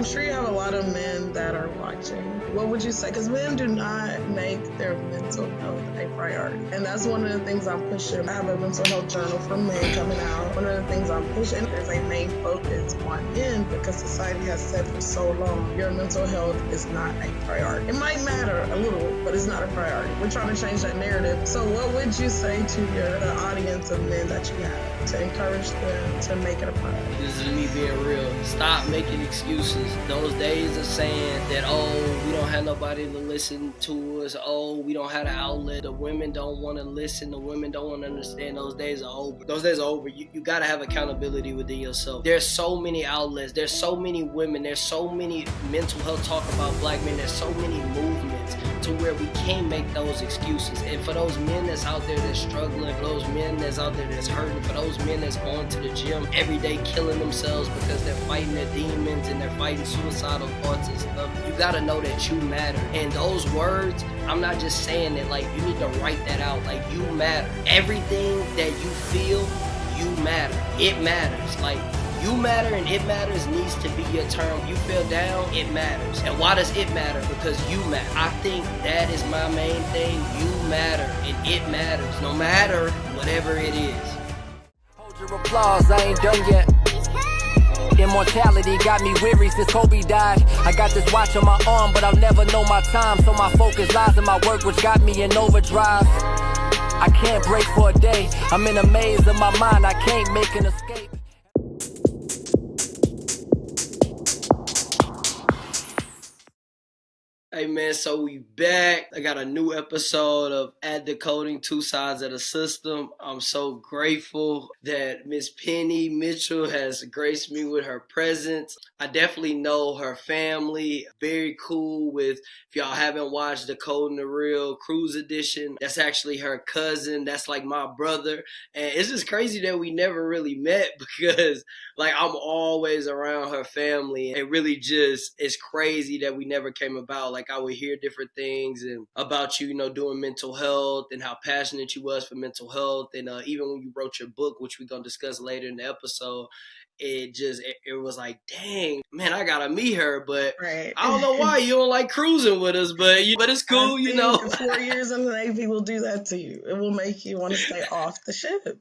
I'm sure you have a lot of men that are watching. What would you say? Because men do not make their mental health a priority. And that's one of the things I'm pushing. I have a mental health journal for men coming out. One of the things I'm pushing, there's a main focus on men because society has said for so long, your mental health is not a priority. It might matter a little, but it's not a priority. We're trying to change that narrative. So what would you say to the audience of men that you have to encourage them to make it a priority? This is me being real. Stop making excuses. Those days of saying that, oh, we don't have nobody to listen to us. Oh, we don't have an outlet. The women don't want to listen. The women don't want to understand. Those days are over. Those days are over. You got to have accountability within yourself. There's so many outlets. There's so many women. There's so many mental health talk about black men. There's so many movements to where we can't make those excuses. And for those men that's out there that's struggling, for those men that's out there that's hurting, for those men that's going to the gym every day killing themselves because they're fighting their demons and they're fighting suicidal thoughts and stuff, you gotta know that you matter. And those words, I'm not just saying that, like, you need to write that out. Like, you matter. Everything that you feel, you matter. It matters. Like, you matter and it matters needs to be your term. If you feel down, it matters. And why does it matter? Because you matter. I think that is my main thing. You matter and it matters, no matter whatever it is. Hold your applause, I ain't done yet. Immortality got me weary since Kobe died. I got this watch on my arm, but I'll never know my time. So my focus lies in my work, which got me in overdrive. I can't break for a day. I'm in a maze of my mind, I can't make an escape. Hey man, so we back. I got a new episode of at Decoding Two Sides of the System. I'm so grateful that Miss Pennie Mitchell has graced me with her presence. I definitely know her family. Very cool with, if y'all haven't watched Decoding The Real Cruise Edition, that's actually her cousin. That's like my brother. And it's just crazy that we never really met because like I'm always around her family. It really just, it's crazy that we never came about. Like I would hear different things and about you, doing mental health and how passionate you was for mental health. And even when you wrote your book, which we're going to discuss later in the episode, it was like, dang, man, I gotta meet her, but right. I don't know why you don't like cruising with us, but it's cool, I think 4 years in the Navy will do that to you. It will make you want to stay off the ship.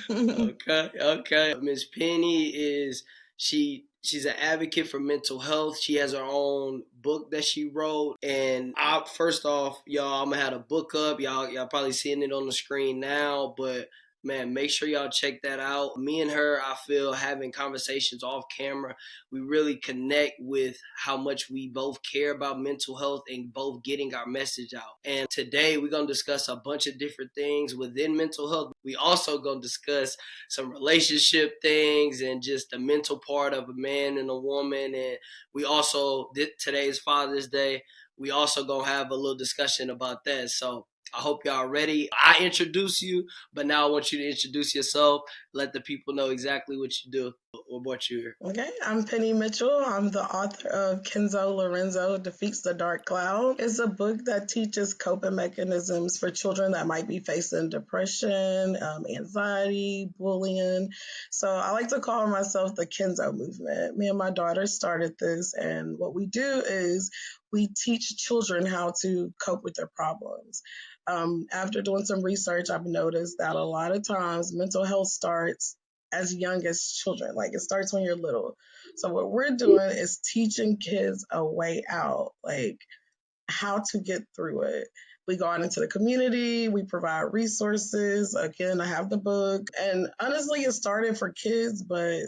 Okay. Miss Pennie is, she's an advocate for mental health. She has her own book that she wrote. And first off, y'all, I'm gonna have a book up. Y'all probably seeing it on the screen now, but man, make sure y'all check that out. Me and her, I feel, having conversations off camera, we really connect with how much we both care about mental health and both getting our message out. And today we're going to discuss a bunch of different things within mental health. We also going to discuss some relationship things and just the mental part of a man and a woman. And we also, today's Father's Day, we also going to have a little discussion about that. So I hope y'all ready. I introduce you, but now I want you to introduce yourself. Let the people know exactly what you do or what you're. Okay, I'm Pennie Mitchell. I'm the author of Kenzo, Lorenzo Defeats the Dark Cloud. It's a book that teaches coping mechanisms for children that might be facing depression, anxiety, bullying. So I like to call myself the Kenzo movement. Me and my daughter started this, and what we do is we teach children how to cope with their problems. After doing some research, I've noticed that a lot of times mental health starts as young as children. Like it starts when you're little. So what we're doing is teaching kids a way out, like how to get through it. We go out into the community, we provide resources. Again, I have the book. And honestly, it started for kids, but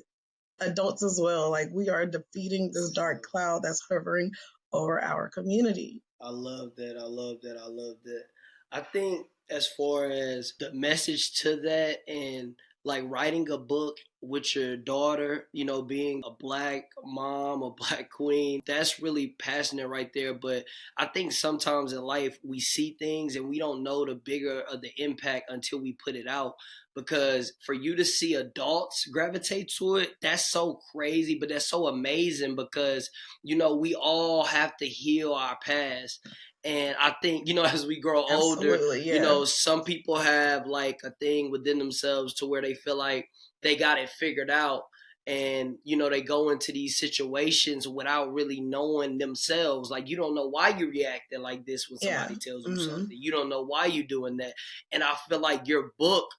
adults as well. Like we are defeating this dark cloud that's hovering over our community. I love that. I think as far as the message to that and like writing a book with your daughter, being a black mom, a black queen, that's really passionate right there. But I think sometimes in life we see things and we don't know the bigger of the impact until we put it out. Because for you to see adults gravitate to it, that's so crazy, but that's so amazing because, we all have to heal our past. And I think, as we grow older, yeah. Some people have like a thing within themselves to where they feel like they got it figured out. and they go into these situations without really knowing themselves. Like, you don't know why you reacted like this when somebody tells you something. You don't know why you're doing that. And I feel like your book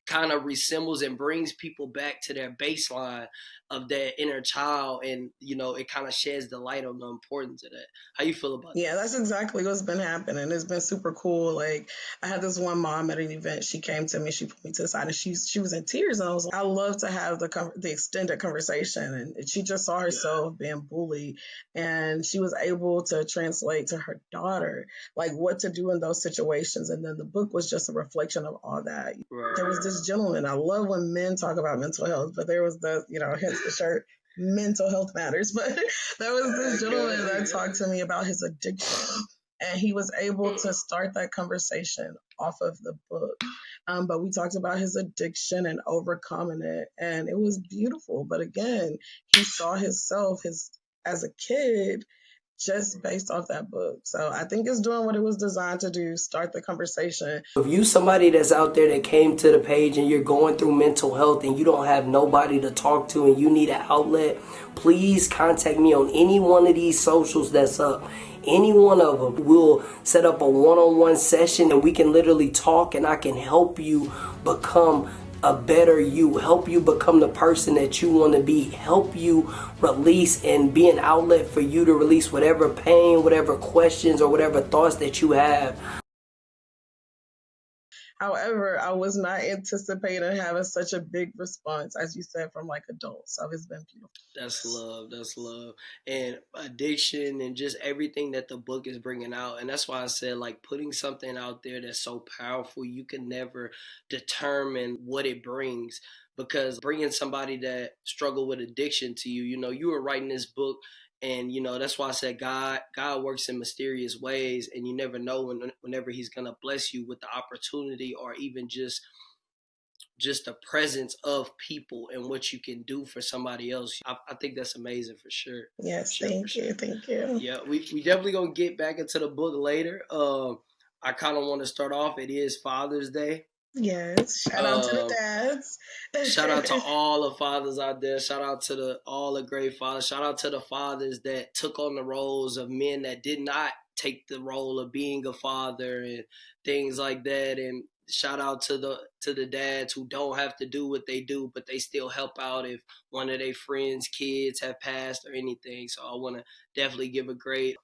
kind of resembles and brings people back to their baseline of that inner child, and it kind of sheds the light on the importance of that. How you feel about that? Yeah, that's exactly what's been happening. It's been super cool. Like, I had this one mom at an event. She came to me, she put me to the side, and she was in tears. And I was like, I love to have the extended conversation. And she just saw herself being bullied, and she was able to translate to her daughter like what to do in those situations. And then the book was just a reflection of all that. Right. There was this gentleman. I love when men talk about mental health, but there was the hence the shirt. Mental health matters. But there was this gentleman that talked to me about his addiction, and he was able to start that conversation off of the book. But we talked about his addiction and overcoming it, and it was beautiful. But again, he saw himself as a kid just based off that book. So I think it's doing what it was designed to do, start the conversation. If you somebody that's out there that came to the page and you're going through mental health and you don't have nobody to talk to and you need an outlet, please contact me on any one of these socials that's up. Any one of them. We'll set up a one-on-one session and we can literally talk, and I can help you become a better you, help you become the person that you want to be, help you release and be an outlet for you to release whatever pain, whatever questions, or whatever thoughts that you have. However, I was not anticipating having such a big response, as you said, from like adults. So it's been beautiful. That's love. That's love. And addiction and just everything that the book is bringing out. And that's why I said, like, putting something out there that's so powerful, you can never determine what it brings. Because bringing somebody that struggled with addiction to you, you were writing this book, and that's why I said God works in mysterious ways, and you never know whenever He's gonna bless you with the opportunity, or even just the presence of people and what you can do for somebody else. I think that's amazing for sure. Yes, thank you. Yeah, we definitely gonna get back into the book later. I kind of want to start off. It is Father's Day. Yes, shout out to the dads. Shout out to all the fathers out there. Shout out to all the great fathers. Shout out to the fathers that took on the roles of men that did not take the role of being a father and things like that. And shout out to the dads who don't have to do what they do, but they still help out if one of their friends' kids have passed or anything. So I want to definitely give a great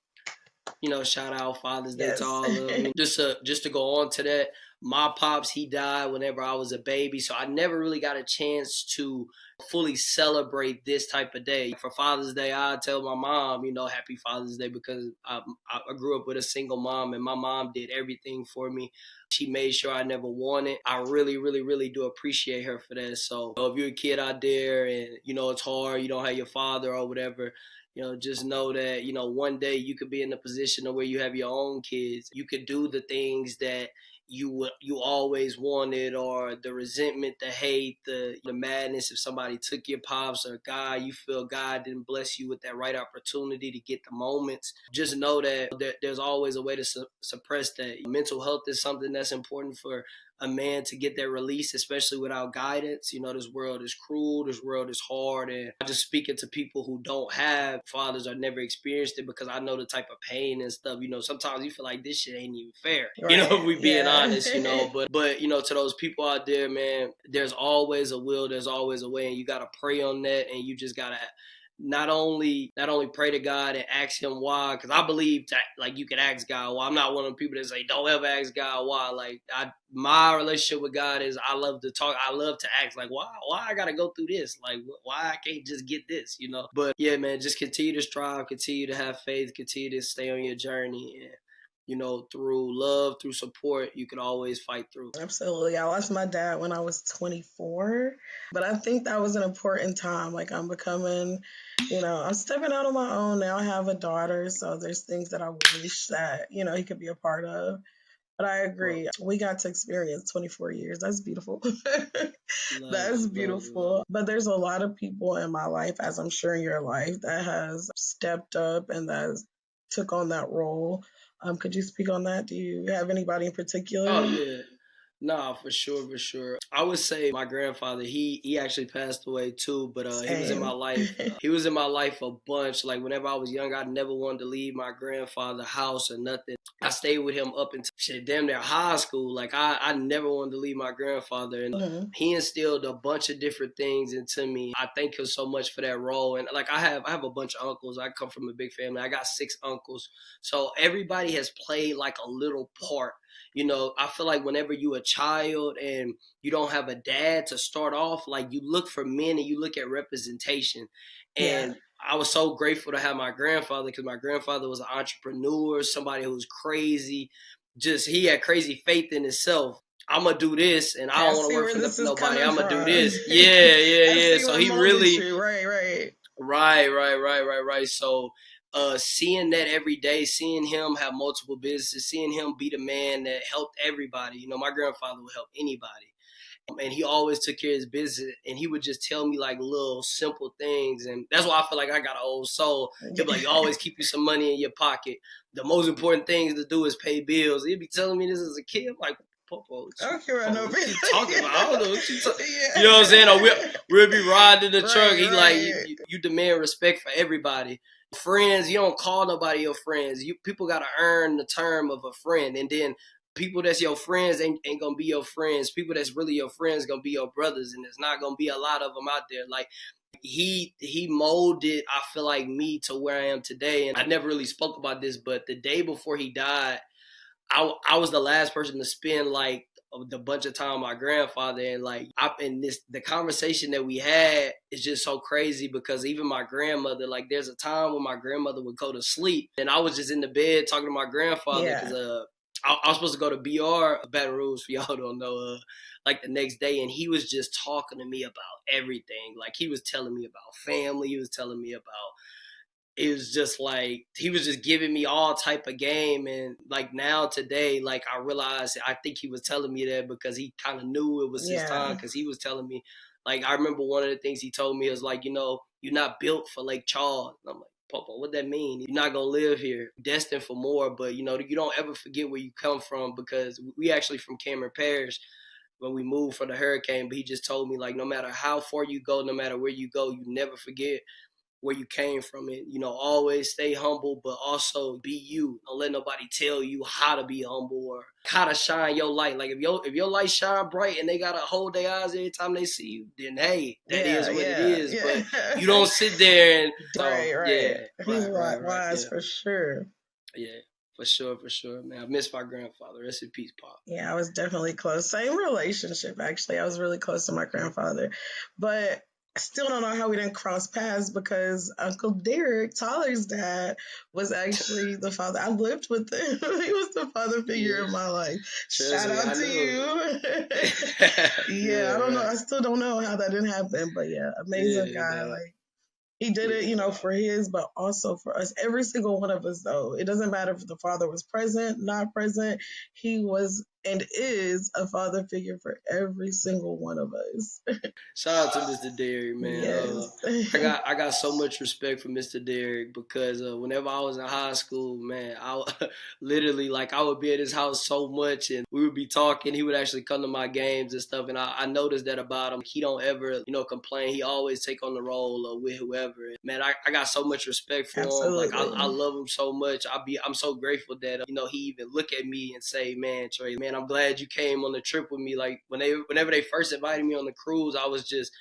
shout out Father's Day to all of them. Just to go on to that, my pops, he died whenever I was a baby, so I never really got a chance to fully celebrate this type of day. For Father's Day, I tell my mom, Happy Father's Day, because I grew up with a single mom, and my mom did everything for me. She made sure I never wanted. I really, really, really do appreciate her for that. So if you're a kid out there and, it's hard, you don't have your father or whatever, just know that, one day you could be in a position where you have your own kids. You could do the things that you always wanted, or the resentment, the hate, the madness if somebody took your pops, or God, you feel God didn't bless you with that right opportunity to get the moments. Just know that there's always a way to suppress that. Mental health is something that's important for a man to get that release, especially without guidance. This world is cruel, this world is hard, and I just speaking to people who don't have fathers or never experienced it, because I know the type of pain and stuff. Sometimes you feel like this shit ain't even fair. Right. If we being honest, but to those people out there, man, there's always a will, there's always a way, and you gotta pray on that, and you just gotta not only pray to God and ask Him why, because I believe that, you can ask God why. I'm not one of the people that say don't ever ask God why. My relationship with God is I love to talk. I love to ask why I gotta go through this, why I can't just get this, But yeah, man, just continue to strive, continue to have faith, continue to stay on your journey, and through love, through support, you can always fight through. Absolutely. I lost my dad when I was 24, but I think that was an important time. I'm becoming, I'm stepping out on my own now. I have a daughter, so there's things that I wish that, he could be a part of. But I agree. We got to experience 24 years. That's beautiful. That's beautiful. But there's a lot of people in my life, as I'm sure in your life, that has stepped up and that took on that role. Could you speak on that? Do you have anybody in particular? Oh, yeah. Nah, for sure, for sure. I would say my grandfather, he actually passed away too, but he was in my Same. life. He was in my life a bunch. Like whenever I was young, I never wanted to leave my grandfather's house or nothing. I stayed with him up until shit, damn near high school. Like I never wanted to leave my grandfather, and Mhm. he instilled a bunch of different things into me. I thank him so much for that role. And like I have a bunch of uncles. I come from a big family. I got 6 uncles, so everybody has played like a little part. You know, I feel like whenever you a child and you don't have a dad to start off, like you look for men and you look at representation. Yeah. And I was so grateful to have my grandfather because my grandfather was an entrepreneur, somebody who was crazy. Just he had crazy faith in himself. I'm gonna do this, and I I don't want to see work where for this is nobody. coming I'm gonna do from. this. Yeah, yeah, I yeah. see So what he molded really you. Right. right. So seeing that every day, seeing him have multiple businesses, seeing him be the man that helped everybody. You know, my grandfather would help anybody. And he always took care of his business, and he would just tell me like little simple things, and that's why I feel like I got an old soul. He'll be like, you always keep you some money in your pocket. The most important things to do is pay bills. He'd be telling me this as a kid. I'm like, Popo, I don't care about no what bill. you talking about? I don't know what you talking. Yeah. You know what I'm saying? Or we'll be riding in the truck. He like Right. you demand respect for everybody. Friends, you don't call nobody your friends. You people gotta earn the term of a friend, and then people that's your friends ain't gonna be your friends. People that's really your friends gonna be your brothers, and there's not gonna be a lot of them out there. Like he molded, I feel like, me to where I am today. And I never really spoke about this, but the day before he died, I was the last person to spend like the bunch of time with my grandfather, and like the conversation that we had is just so crazy because even my grandmother, like there's a time when my grandmother would go to sleep and I was just in the bed talking to my grandfather because Yeah. I was supposed to go to BR Baton Rouge, for y'all don't know, like the next day, and he was just talking to me about everything. Like he was telling me about family, he was telling me about, it was just like he was just giving me all type of game. And like now today, like I realized, I think he was telling me that because he kind of knew it was his time, Yeah. because he was telling me, like I remember one of the things he told me was like, you know, you're not built for Lake Charles. And I'm like, Papa, what that mean? You're not gonna live here, destined for more. But you know, you don't ever forget where you come from, because we actually from Cameron Parish when we moved from the hurricane. But he just told me like, no matter how far you go, no matter where you go, you never forget where you came from. It, you know, always stay humble, but also be you. Don't let nobody tell you how to be humble or how to shine your light. Like if your light shine bright and they gotta hold their eyes every time they see you, then hey, that is what it is. Yeah. But you don't sit there and so Right. He's right, wise yeah, for sure. yeah. For sure, man. I miss my grandfather. Rest in peace, Pop. Yeah, I was definitely close. Same relationship, actually. I was really close to my grandfather. But I still don't know how we didn't cross paths because Uncle Derrick, Tyler's dad, was actually the father. I lived with him. He was the father figure Yeah. in my life. Trust Shout me, out I to know. you. Yeah, I don't know. Right. I still don't know how that didn't happen. But yeah, amazing Yeah, guy. nah. Like, he did it, Yeah, for his, but also for us. Every single one of us, though. It doesn't matter if the father was present, not present. He was and is a father figure for every single one of us. shout out to Mr. Derrick, man. Yes. I got so much respect for Mr. Derrick because whenever I was in high school, man, I literally like I would be at his house so much, and we would be talking. He would actually come to my games and stuff, and I noticed that about him. He don't ever complain. He always take on the role with whoever. And, man, I got so much respect for him. Like I Absolutely. love him so much. I'm so grateful that he even look at me and say, man, Trey, man, I'm glad you came on the trip with me. Like whenever they first invited me on the cruise, I was just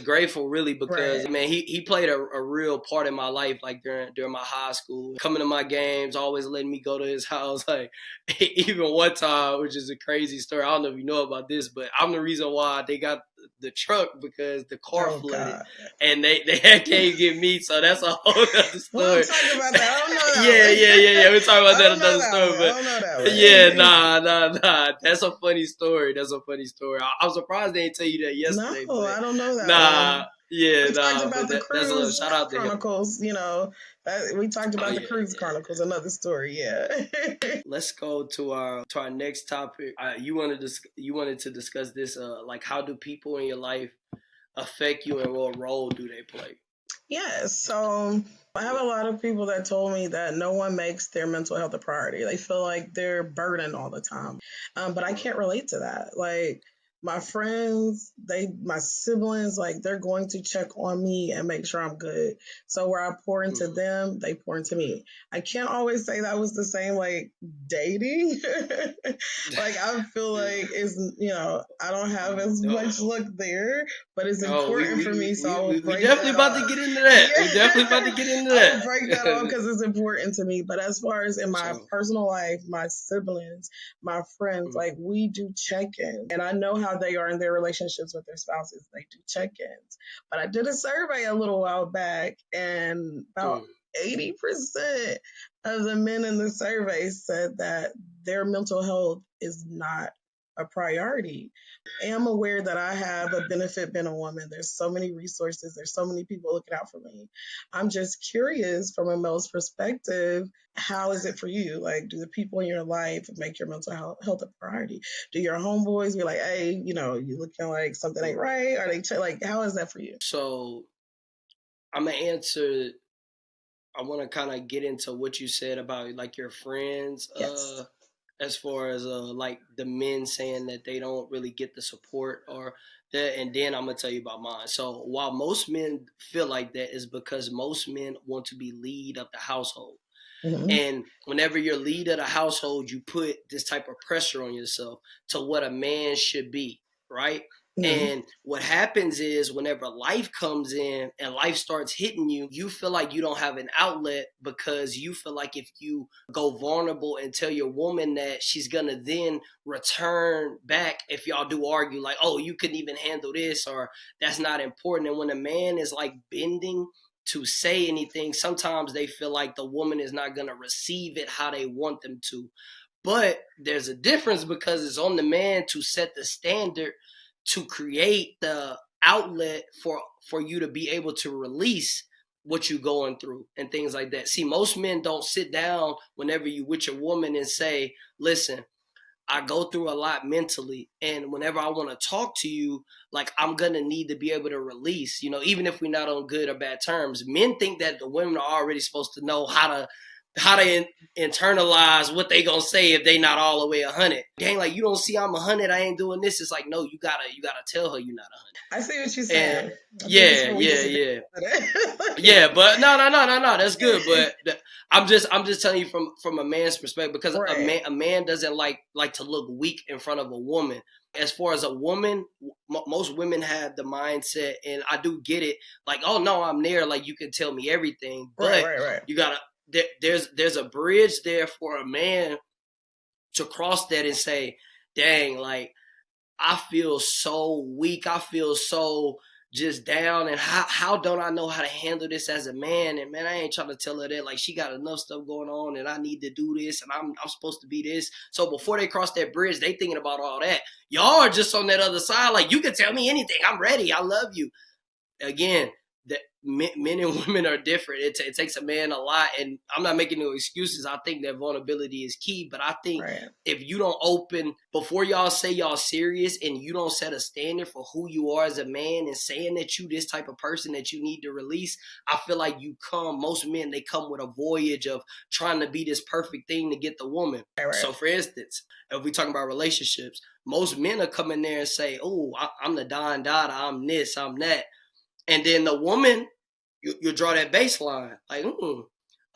grateful, really, because Right. man, he played a real part in my life, like during my high school, coming to my games, always letting me go to his house. Like even one time, which is a crazy story. I don't know if you know about this, but I'm the reason why they got the truck, because the car Oh flooded God. and they can't get me. So that's a whole other We'll story. talk about that. I don't know that Yeah. We'll talk one. about I that don't know another that story. one. I But don't know that yeah, one. nah. That's a funny story. I'm surprised they didn't tell you that yesterday. No, But I don't know that nah, one. yeah, We talked nah. about But the that's a cruise shout out to him. chronicles, we talked Oh about the yeah, cruise yeah. chronicles, another story, yeah. Let's go to our next topic. You wanted to discuss this. Like, how do people in your life affect you, and what role do they play? Yes. So I have a lot of people that told me that no one makes their mental health a priority. They feel like they're burdened all the time. But I can't relate to that. Like my friends, my siblings, like they're going to check on me and make sure I'm good. So where I pour into them, they pour into me. I can't always say that was the same like dating. Like I feel like I don't have as much luck there, but it's Oh, important for me, so I will we break definitely that about to off. get into that. We definitely about to Yeah, get into I will break that off that. because it's important to me. But as far as in my So, personal life, my siblings, my friends, like we do check-ins, and I know how they are in their relationships with their spouses. They do check-ins. But I did a survey a little while back, and about 80% of the men in the survey said that their mental health is not a priority. I am aware that I have a benefit being a woman. There's so many resources, there's so many people looking out for me. I'm just curious from a male's perspective, how is it for you? Like, do the people in your life make your mental health a priority? Do your homeboys be like, hey, you looking like something ain't right? Are they like, how is that for you? so I'm gonna answer. I want to kind of get into what you said about like your friends, Yes. as far as like the men saying that they don't really get the support or that, and then I'm gonna tell you about mine. So while most men feel like that is because most men want to be lead of the household. Mm-hmm. And whenever you're lead of the household, you put this type of pressure on yourself to what a man should be, right? Mm-hmm. And what happens is whenever life comes in and life starts hitting you, you feel like you don't have an outlet because you feel like if you go vulnerable and tell your woman that she's gonna then return back if y'all do argue, like, oh, you couldn't even handle this or that's not important. And when a man is like bending to say anything, sometimes they feel like the woman is not going to receive it how they want them to. But there's a difference because it's on the man to set the standard to create the outlet for you to be able to release what you're going through and things like that. See, most men don't sit down whenever you with your woman and say, listen, I go through a lot mentally, and whenever I want to talk to you, like I'm gonna need to be able to release, even if we're not on good or bad terms. Men think that the women are already supposed to know how to internalize what they gonna say if they not all the way 100. Dang, like you don't see I'm 100, I ain't doing this. It's like no, you gotta tell her you're not 100. I see what you're And saying. I think it's yeah, where we yeah, sit yeah. down. Yeah, but no, that's good. But I'm just telling you from a man's perspective because Right. a man doesn't like to look weak in front of a woman. As far as a woman, most women have the mindset, and I do get it. Like, oh no, I'm there. Like you can tell me everything, Right, but right, right. you gotta. There's a bridge there for a man to cross that and say, dang, like I feel so weak. I feel so just down. And how don't I know how to handle this as a man? And man, I ain't trying to tell her that like she got enough stuff going on and I need to do this and I'm supposed to be this. So before they cross that bridge, they thinking about all that. Y'all are just on that other side. Like you can tell me anything. I'm ready. I love you. Again, that men and women are different. It takes a man a lot, and I'm not making no excuses. I think that vulnerability is key, but I think Right. if you don't open before y'all say y'all serious, and you don't set a standard for who you are as a man, and saying that you this type of person that you need to release, I feel like most men they come with a voyage of trying to be this perfect thing to get the woman. Right, right. So, for instance, if we talking about relationships, most men are coming there and say, "Oh, I'm the Don Dada, I'm this, I'm that." And then the woman, you draw that baseline, like,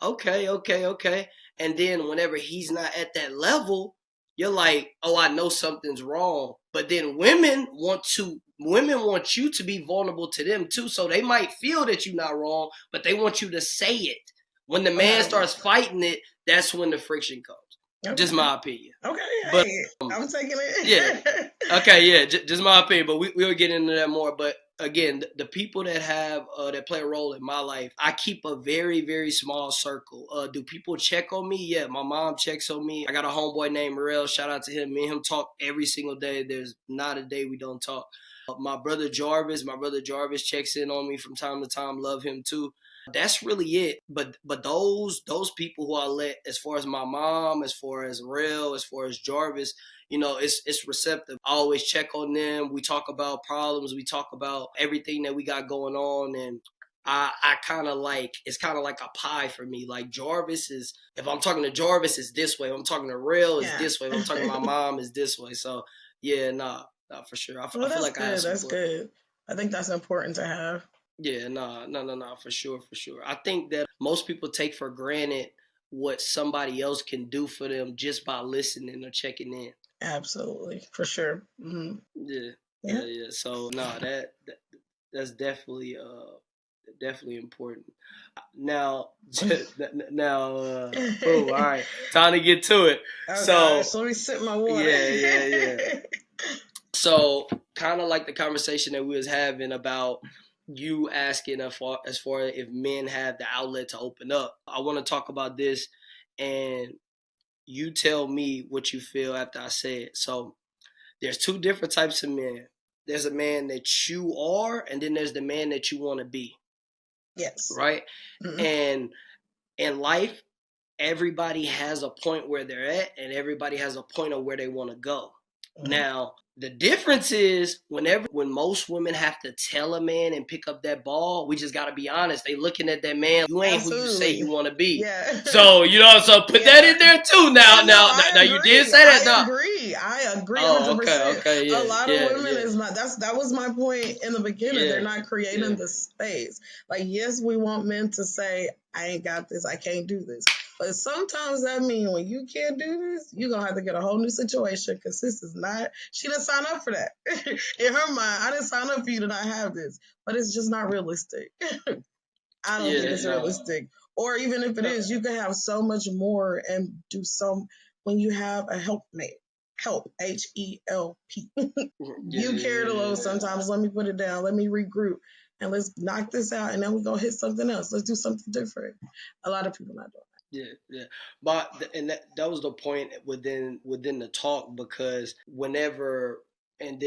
okay. And then whenever he's not at that level, you're like, oh, I know something's wrong. But then women want you to be vulnerable to them too. So they might feel that you're not wrong, but they want you to say it. When the man starts fighting it, that's when the friction comes. Okay. Just my opinion. Okay, But hey, I'm taking it. Yeah. Okay, yeah, just my opinion, but we'll get into that more. But again, the people that have that play a role in my life, I keep a very, very small circle. Do people check on me? Yeah, my mom checks on me. I got a homeboy named Morel. Shout out to him. Me and him talk every single day. There's not a day we don't talk. My brother Jarvis checks in on me from time to time. Love him too. That's really it. But those people who I let, as far as my mom, as far as Real, as far as Jarvis, it's receptive. I always check on them. We talk about problems. We talk about everything that we got going on. And I kind of like, it's kind of like a pie for me. Like Jarvis is, if I'm talking to Jarvis, it's this way. If I'm talking to Real, it's this way. If I'm talking to my mom, it's this way. So yeah, nah, for sure. I feel like I have support. That's good. I think that's important to have. Yeah, no, for sure. I think that most people take for granted what somebody else can do for them just by listening or checking in. Absolutely, for sure. Mm-hmm. Yeah. So no, that's definitely important. Now, all right, time to get to it. Oh, so let me sip my water. Yeah. So, kind of like the conversation that we was having about you asking as far if men have the outlet to open up. I want to talk about this, and you tell me what you feel after I say it. So, there's two different types of men. There's a man that you are, and then there's the man that you want to be. Yes. Right? Mm-hmm. And in life, everybody has a point where they're at, and everybody has a point of where they want to go. Mm-hmm. Now, the difference is when most women have to tell a man and pick up that ball, we just got to be honest. They looking at that man. You ain't Absolutely. Who you say you want to be. Yeah. So, so put that in there too. Now you did say that. I agree 100%. Okay. Yeah, a lot of women is not. That was my point in the beginning. Yeah, they're not creating the space. Like, yes, we want men to say, I ain't got this. I can't do this. But sometimes that means when you can't do this, you're going to have to get a whole new situation because she didn't sign up for that. In her mind, I didn't sign up for you to not have this. But it's just not realistic. I don't think it's realistic. Or even if it is, you can have so much more and do when you have a helpmate. Help, H-E-L-P. You carry the load sometimes. Let me put it down. Let me regroup. And let's knock this out. And then we're going to hit something else. Let's do something different. A lot of people not doing that. Yeah. But that was the point within the talk, because whenever and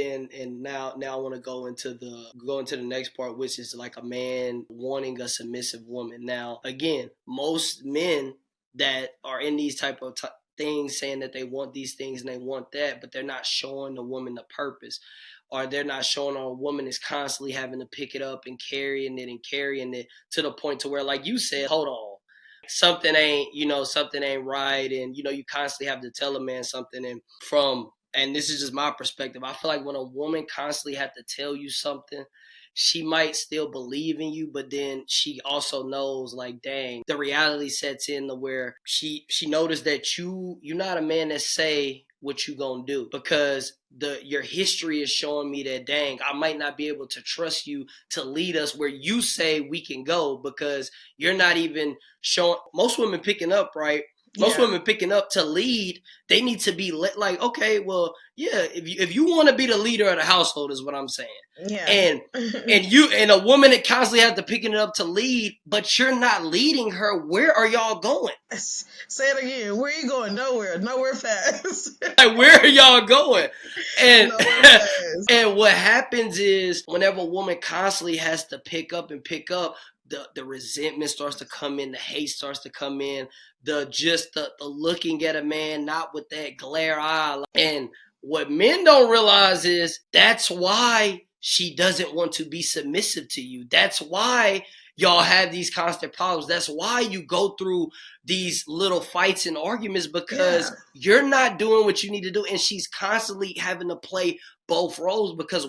now I want to go into the next part, which is like a man wanting a submissive woman. Now, again, most men that are in these type of things saying that they want these things and they want that, but they're not showing the woman the purpose, or they're not showing a woman is constantly having to pick it up and carrying it to the point to where, like you said, hold on. Something ain't right, and you constantly have to tell a man something. And this is just my perspective, I feel like when a woman constantly have to tell you something, she might still believe in you, but then she also knows, like, dang, the reality sets in to where she noticed that you're not a man that say what you gonna do, because your history is showing me that, dang, I might not be able to trust you to lead us where you say we can go, because you're not even showing. Most women picking up, right? Most women picking up to lead, they need to be like, okay, well, yeah, if you want to be the leader of the household is what I'm saying. Yeah. And a woman that constantly has to picking it up to lead, but you're not leading her. Where are y'all going? Say it again. Where are you going? Nowhere fast. Like, where are y'all going? And and what happens is whenever a woman constantly has to pick up, the resentment starts to come in, the hate starts to come in, the looking at a man not with that glare eye. And what men don't realize is that's why she doesn't want to be submissive to you. That's why y'all have these constant problems. That's why you go through these little fights and arguments, because you're not doing what you need to do. And she's constantly having to play both roles, because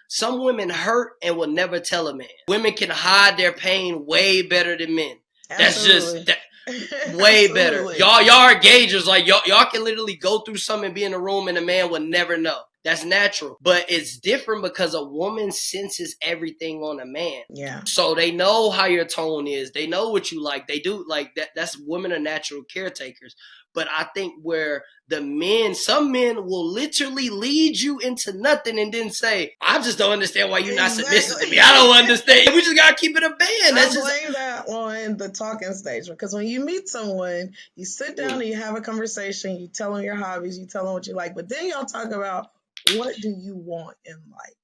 some women hurt and will never tell a man. Women can hide their pain way better than men. Absolutely. That's just way better. Y'all are gaugers. Like y'all can literally go through something and be in a room and a man will never know. That's natural. But it's different because a woman senses everything on a man. Yeah. So they know how your tone is. They know what you like. They do like that. That's women are natural caretakers. But I think where some men will literally lead you into nothing and then say, I just don't understand why you're not submissive to me. I don't understand. We just got to keep it a band. I blame that on the talking stage, because when you meet someone, you sit down and you have a conversation, you tell them your hobbies, you tell them what you like, but then y'all talk about what do you want in life?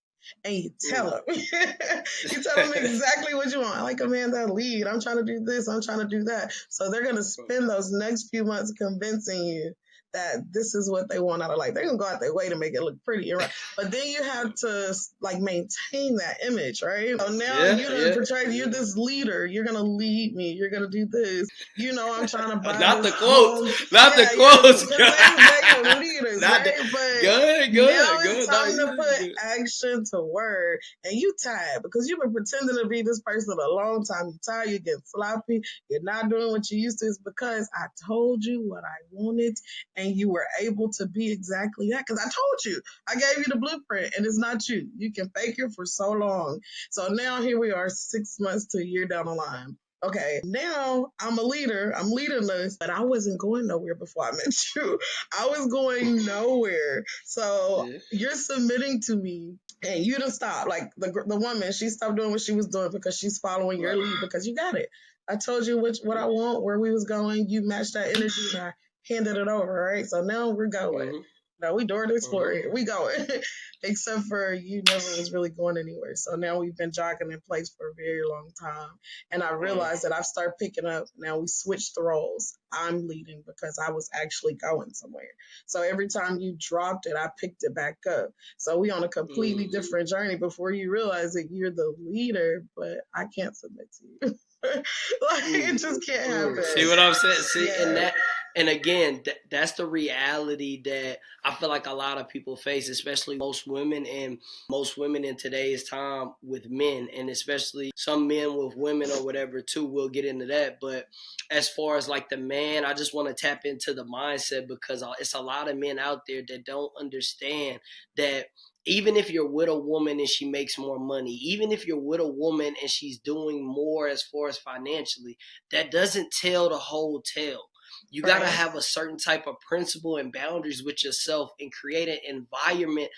And you tell them. You tell them exactly what you want. I like a man that lead. I'm trying to do this. I'm trying to do that. So they're going to spend those next few months convincing you that this is what they want out of life. They're gonna go out their way to make it look pretty, right? But then you have to like maintain that image, right? So now you done portrayed you're this leader. You're gonna lead me. You're gonna do this. You know, I'm trying to buy not this the quotes, home. not the quotes. Because they're leaders, Not right? the, But now it's time to put good. action to word, and you tired because you've been pretending to be this person a long time. You tired. You get sloppy. You're not doing what you used to. It's because I told you what I wanted, and you were able to be exactly that. Because I told you, I gave you the blueprint, and it's not you. You can fake it for so long. So now here we are, 6 months to a year down the line. Okay, now I'm a leader. I'm leading this, but I wasn't going nowhere before I met you. I was going nowhere. So you're submitting to me, and you done stop. Like the woman, she stopped doing what she was doing because she's following your lead because you got it. I told you what I want, where we was going. You matched that energy, and I handed it over. Right. So now we're going. Mm-hmm. No, we doing this for it. We going. Except for you never was really going anywhere. So now we've been jogging in place for a very long time. And I realized that I've started picking up. Now we switched the roles. I'm leading because I was actually going somewhere. So every time you dropped it, I picked it back up. So we on a completely different journey before you realize that you're the leader, but I can't submit to you. Like it just can't happen. See what I'm saying? See, and again, that's the reality that I feel like a lot of people face, especially most women in today's time with men, and especially some men with women or whatever too. We'll get into that. But as far as like the man, I just want to tap into the mindset because it's a lot of men out there that don't understand that even if you're with a woman and she makes more money, even if you're with a woman and she's doing more as far as financially, that doesn't tell the whole tale. You got to have a certain type of principle and boundaries with yourself and create an environment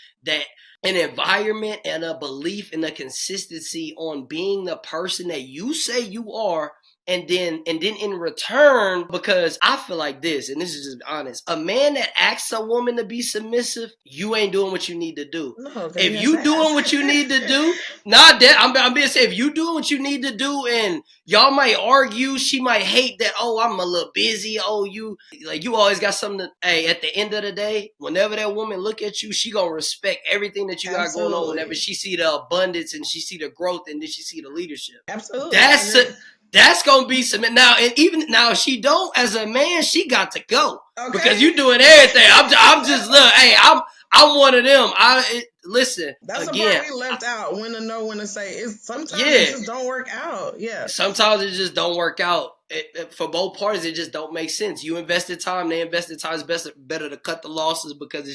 and a belief and a consistency on being the person that you say you are. And then in return, because I feel like this, and this is just honest, a man that asks a woman to be submissive, you ain't doing what you need to do. No, if you doing what you need to do, not that I'm being said, if you doing what you need to do, and y'all might argue, she might hate that. Oh, I'm a little busy. Oh, you always got something to. Hey, at the end of the day, whenever that woman look at you, she gonna respect everything that you got going on. Whenever she see the abundance and she see the growth and then she see the leadership. Absolutely, that's gonna be some now, and even now, if she don't, as a man, she got to go because you doing everything. I'm just look. Hey, I'm one of them. Listen. That's again, the part we left out. When to know, when to say. Sometimes it just don't work out. Yeah. Sometimes it just don't work out. For both parties, it just don't make sense. You invested time, they invested time. It's better to cut the losses because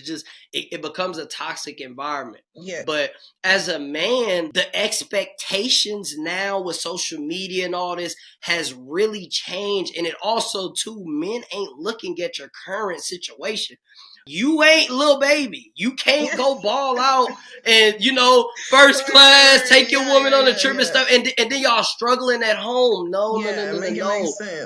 it becomes a toxic environment. Yeah. But as a man, the expectations now with social media and all this has really changed. And it also, too, men ain't looking at your current situation. You ain't little baby. You can't go ball out and, first class, take your woman on a trip and stuff. And then y'all struggling at home. No.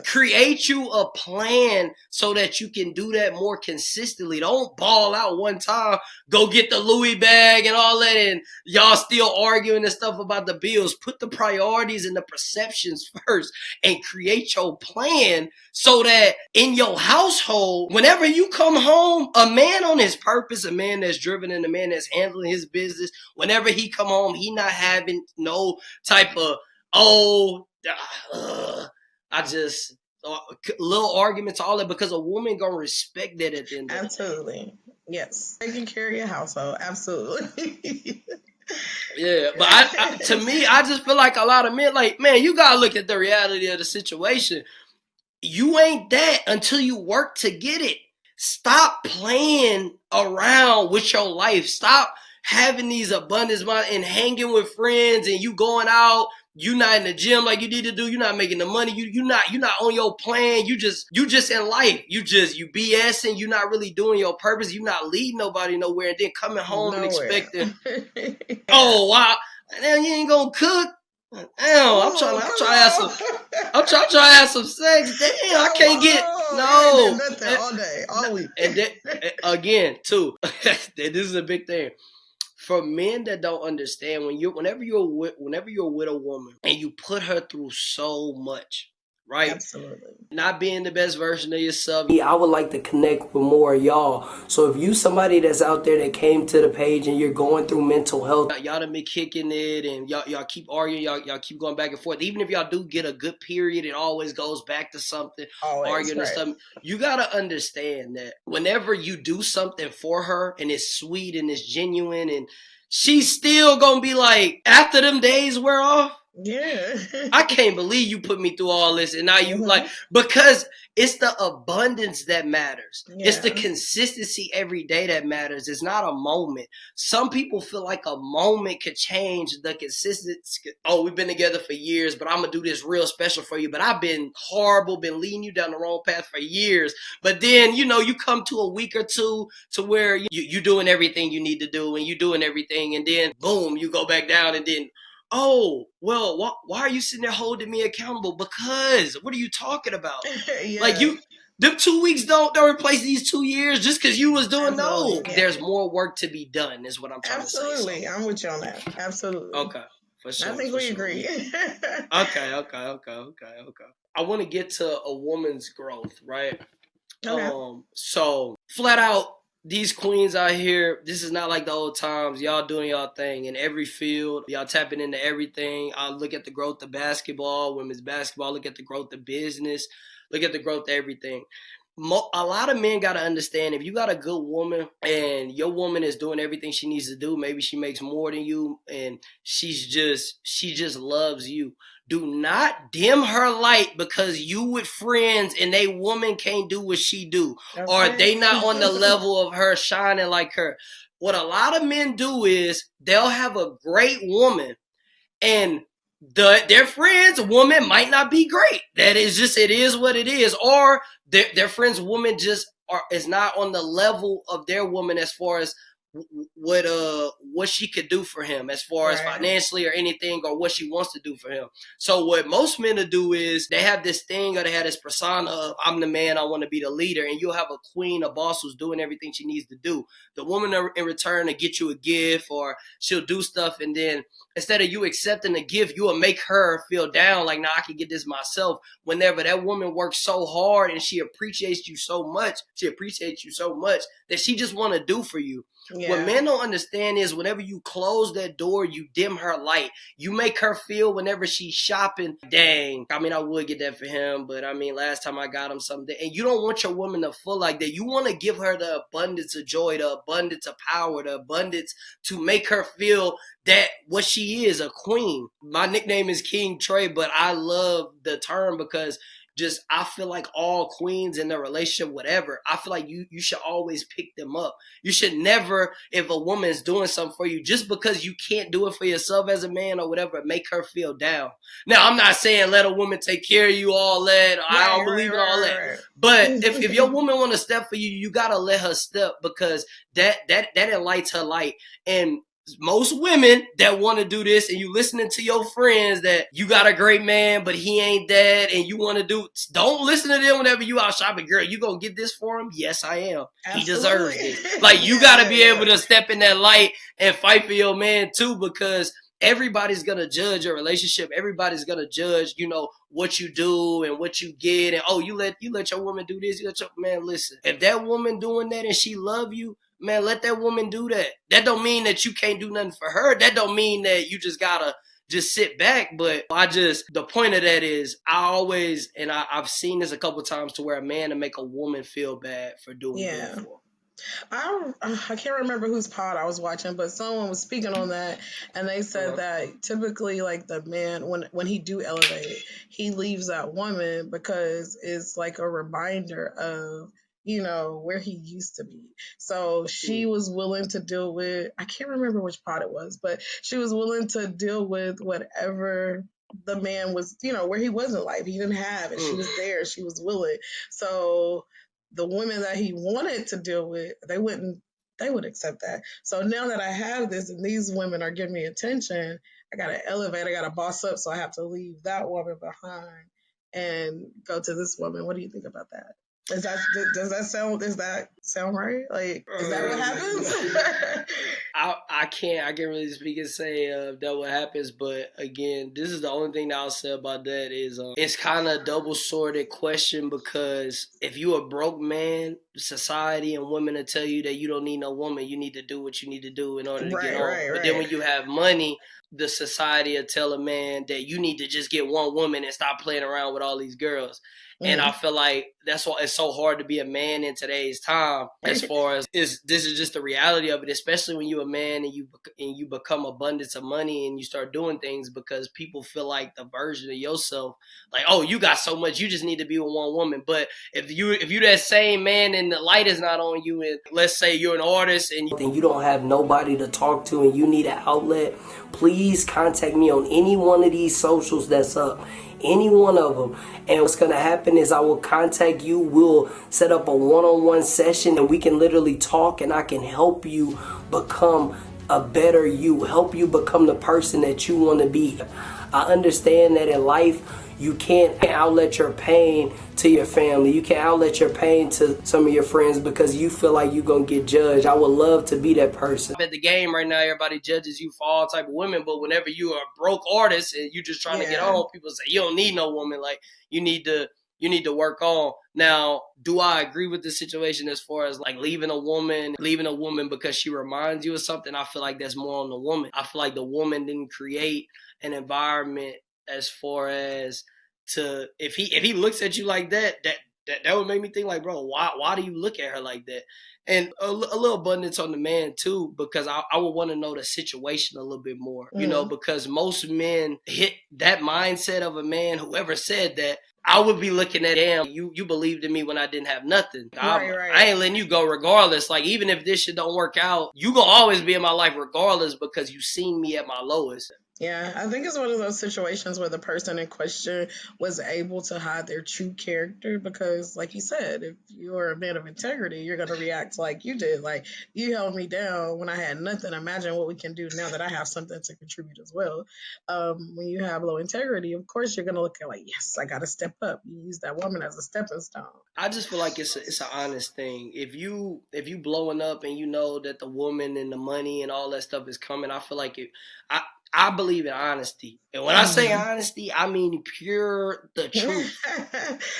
Create you a plan so that you can do that more consistently. Don't ball out one time, go get the Louis bag and all that, and y'all still arguing and stuff about the bills. Put the priorities and the perceptions first and create your plan so that in your household, whenever you come home, a man on his purpose, a man that's driven and a man that's handling his business, whenever he come home, he not having no type of, little arguments, all that, because a woman gonna respect that at the end of the day. Absolutely. Yes. Taking care of your household. Absolutely. Yeah, but to me, I just feel like a lot of men, like, man, you gotta look at the reality of the situation. You ain't that until you work to get it. Stop playing around with your life. Stop having these abundance and hanging with friends and you going out. You not in the gym like you need to do. You're not making the money. You're not on your plan. You just in life. You BSing. You're not really doing your purpose. You're not leading nobody nowhere. And then coming home and expecting, oh wow, now you ain't gonna cook. Damn, I'm trying to have some sex. Damn, I can't get no. Nothing all day, all week. And then, again, too, this is a big thing for men that don't understand. Whenever you're with a woman and you put her through so much, right? Absolutely. Not being the best version of yourself. I would like to connect with more of y'all. So if you somebody that's out there that came to the page and you're going through mental health, y'all done been kicking it and y'all keep arguing, y'all keep going back and forth. Even if y'all do get a good period, it always goes back to something, always, arguing right. and stuff. You gotta understand that whenever you do something for her and it's sweet and it's genuine, and she's still gonna be like, after them days wear off, yeah, I can't believe you put me through all this, and now you like, because it's the abundance that matters. Yeah. It's the consistency every day that matters. It's not a moment. Some people feel like a moment could change the consistency. Oh, we've been together for years, but I'm gonna do this real special for you. But I've been horrible, been leading you down the wrong path for years. But then, you know, you come to a week or two to where you doing everything you need to do, and you doing everything, and then boom, you go back down, and then, oh, well, why are you sitting there holding me accountable? Because what are you talking about? Yeah. Like, them 2 weeks don't replace these 2 years just because you was doing Absolutely. no. There's more work to be done, is what I'm trying Absolutely. to say. So. I'm with you on that. Absolutely. Okay, for sure. I think we agree. Okay. I want to get to a woman's growth, right? Okay. So flat out, these queens out here, this is not like the old times. Y'all doing y'all thing in every field. Y'all tapping into everything. I look at the growth of basketball, women's basketball. Look at the growth of business. Look at the growth of everything. A lot of men got to understand, if you got a good woman and your woman is doing everything she needs to do, maybe she makes more than you and she just loves you. Do not dim her light because you with friends and they woman can't do what she do. Okay. Or they not on the level of her shining like her. What a lot of men do is they'll have a great woman and their friend's woman might not be great. That is just, it is what it is. Or their friend's woman just is not on the level of their woman as far as what she could do for him, as far as financially or anything, or what she wants to do for him. So what most men will do is they have this thing, or they have this persona of, I'm the man, I want to be the leader, and you'll have a queen, a boss who's doing everything she needs to do. The woman in return to get you a gift, or she'll do stuff, and then instead of you accepting the gift, you will make her feel down, like, nah, I can get this myself. Whenever that woman works so hard and she appreciates you so much that she just want to do for you. Yeah. What men don't understand is whenever you close that door, you dim her light. You make her feel whenever she's shopping, dang, I mean, I would get that for him, but I mean, last time I got him something. And you don't want your woman to feel like that. You want to give her the abundance of joy, the abundance of power, the abundance to make her feel that what she is, a queen. My nickname is King Trey, but I love the term because just, I feel like all queens in their relationship, whatever, I feel like you should always pick them up. You should never, if a woman is doing something for you, just because you can't do it for yourself as a man or whatever, make her feel down. Now, I'm not saying let a woman take care of you, all that. I don't believe in all that. But if your woman want to step for you, you got to let her step, because that enlightens her light. And most women that want to do this, and you listening to your friends that you got a great man, but he ain't that, and you want to do, don't listen to them whenever you out shopping. Girl, you gonna get this for him? Yes, I am. Absolutely. He deserves it. Like, you got to be able to step in that light and fight for your man too, because everybody's gonna judge your relationship. Everybody's gonna judge, what you do and what you get. And you let your woman do this. You let your man, listen. If that woman doing that and she love you, man, let that woman do that. That don't mean that you can't do nothing for her. That don't mean that you just gotta just sit back. But the point of that is, I've seen this a couple times to where a man to make a woman feel bad for doing good for him. I can't remember whose pod I was watching, but someone was speaking on that, and they said that typically, like, the man, when he do elevate, he leaves that woman because it's like a reminder of, where he used to be. So she was willing to deal with, I can't remember which pod it was, but she was willing to deal with whatever the man was, where he was in life. He didn't have, and she was there. She was willing. So the women that he wanted to deal with, they would accept that. So now that I have this and these women are giving me attention, I got to elevate, I got to boss up. So I have to leave that woman behind and go to this woman. What do you think about that? Does that sound right? Like, is that what happens? I can't really speak and say that what happens, but again, this is the only thing that I'll say about that is it's kind of a double-sworded question, because if you a broke man, society and women will tell you that you don't need no woman, you need to do what you need to do in order to get on. But then when you have money, the society will tell a man that you need to just get one woman and stop playing around with all these girls. And I feel like that's why it's so hard to be a man in today's time, as far as this is just the reality of it, especially when you're a man and you become abundance of money and you start doing things, because people feel like the version of yourself, like, oh, you got so much, you just need to be with one woman. But if you that same man and the light is not on you, and let's say you're an artist and you don't have nobody to talk to and you need an outlet, please contact me on any one of these socials that's up. Any one of them. And what's going to happen is I will contact you. We'll set up a one-on-one session and we can literally talk, and I can help you become a better you, help you become the person that you want to be. I understand that in life, you can't outlet your pain to your family. You can't outlet your pain to some of your friends because you feel like you're going to get judged. I would love to be that person. At the game right now, everybody judges you for all type of women, but whenever you are a broke artist and you just trying to get on, people say, you don't need no woman. Like, you need to work on. Now, do I agree with the situation as far as like leaving a woman because she reminds you of something? I feel like that's more on the woman. I feel like the woman didn't create an environment as far as to, if he looks at you like that would make me think like, bro, why do you look at her like that? And a little abundance on the man too, because I would want to know the situation a little bit more, you know, because most men hit that mindset of a man, whoever said that, I would be looking at, damn, you believed in me when I didn't have nothing. Right. I ain't letting you go regardless. Like, even if this shit don't work out, you gonna always be in my life regardless because you seen me at my lowest. Yeah, I think it's one of those situations where the person in question was able to hide their true character, because, like you said, if you're a man of integrity, you're going to react like you did. Like, you held me down when I had nothing. Imagine what we can do now that I have something to contribute as well. When you have low integrity, of course, you're going to look at like, yes, I got to step up. You use that woman as a stepping stone. I just feel like it's an honest thing. If you blowing up and you know that the woman and the money and all that stuff is coming, I feel like I believe in honesty. And when I say honesty, I mean pure the truth.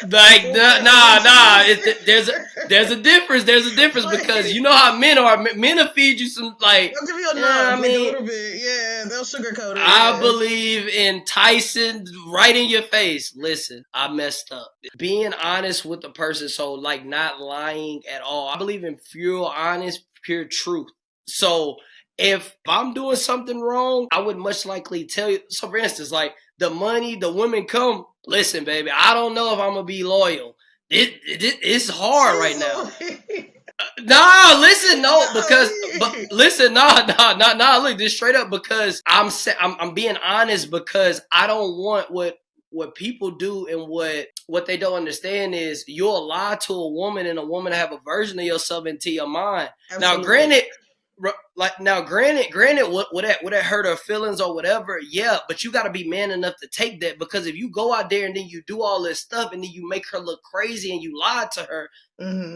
Like, there's a difference. There's a difference, because you know how men are. Men will feed you some, like, they'll give you a little bit. Yeah, they'll sugarcoat it. I believe in Tyson right in your face. Listen, I messed up. Being honest with the person, so like not lying at all. I believe in pure truth. So if I'm doing something wrong, I would much likely tell you. So for instance, like the money, the women come, listen, baby, I don't know if I'm going to be loyal. It's hard right now. Look, this straight up, because I'm being honest, because I don't want what people do, and what they don't understand is you'll lie to a woman and a woman have a version of yourself into your mind. Absolutely. Now, granted, would that hurt her feelings or whatever? Yeah, but you got to be man enough to take that, because if you go out there and then you do all this stuff and then you make her look crazy and you lie to her,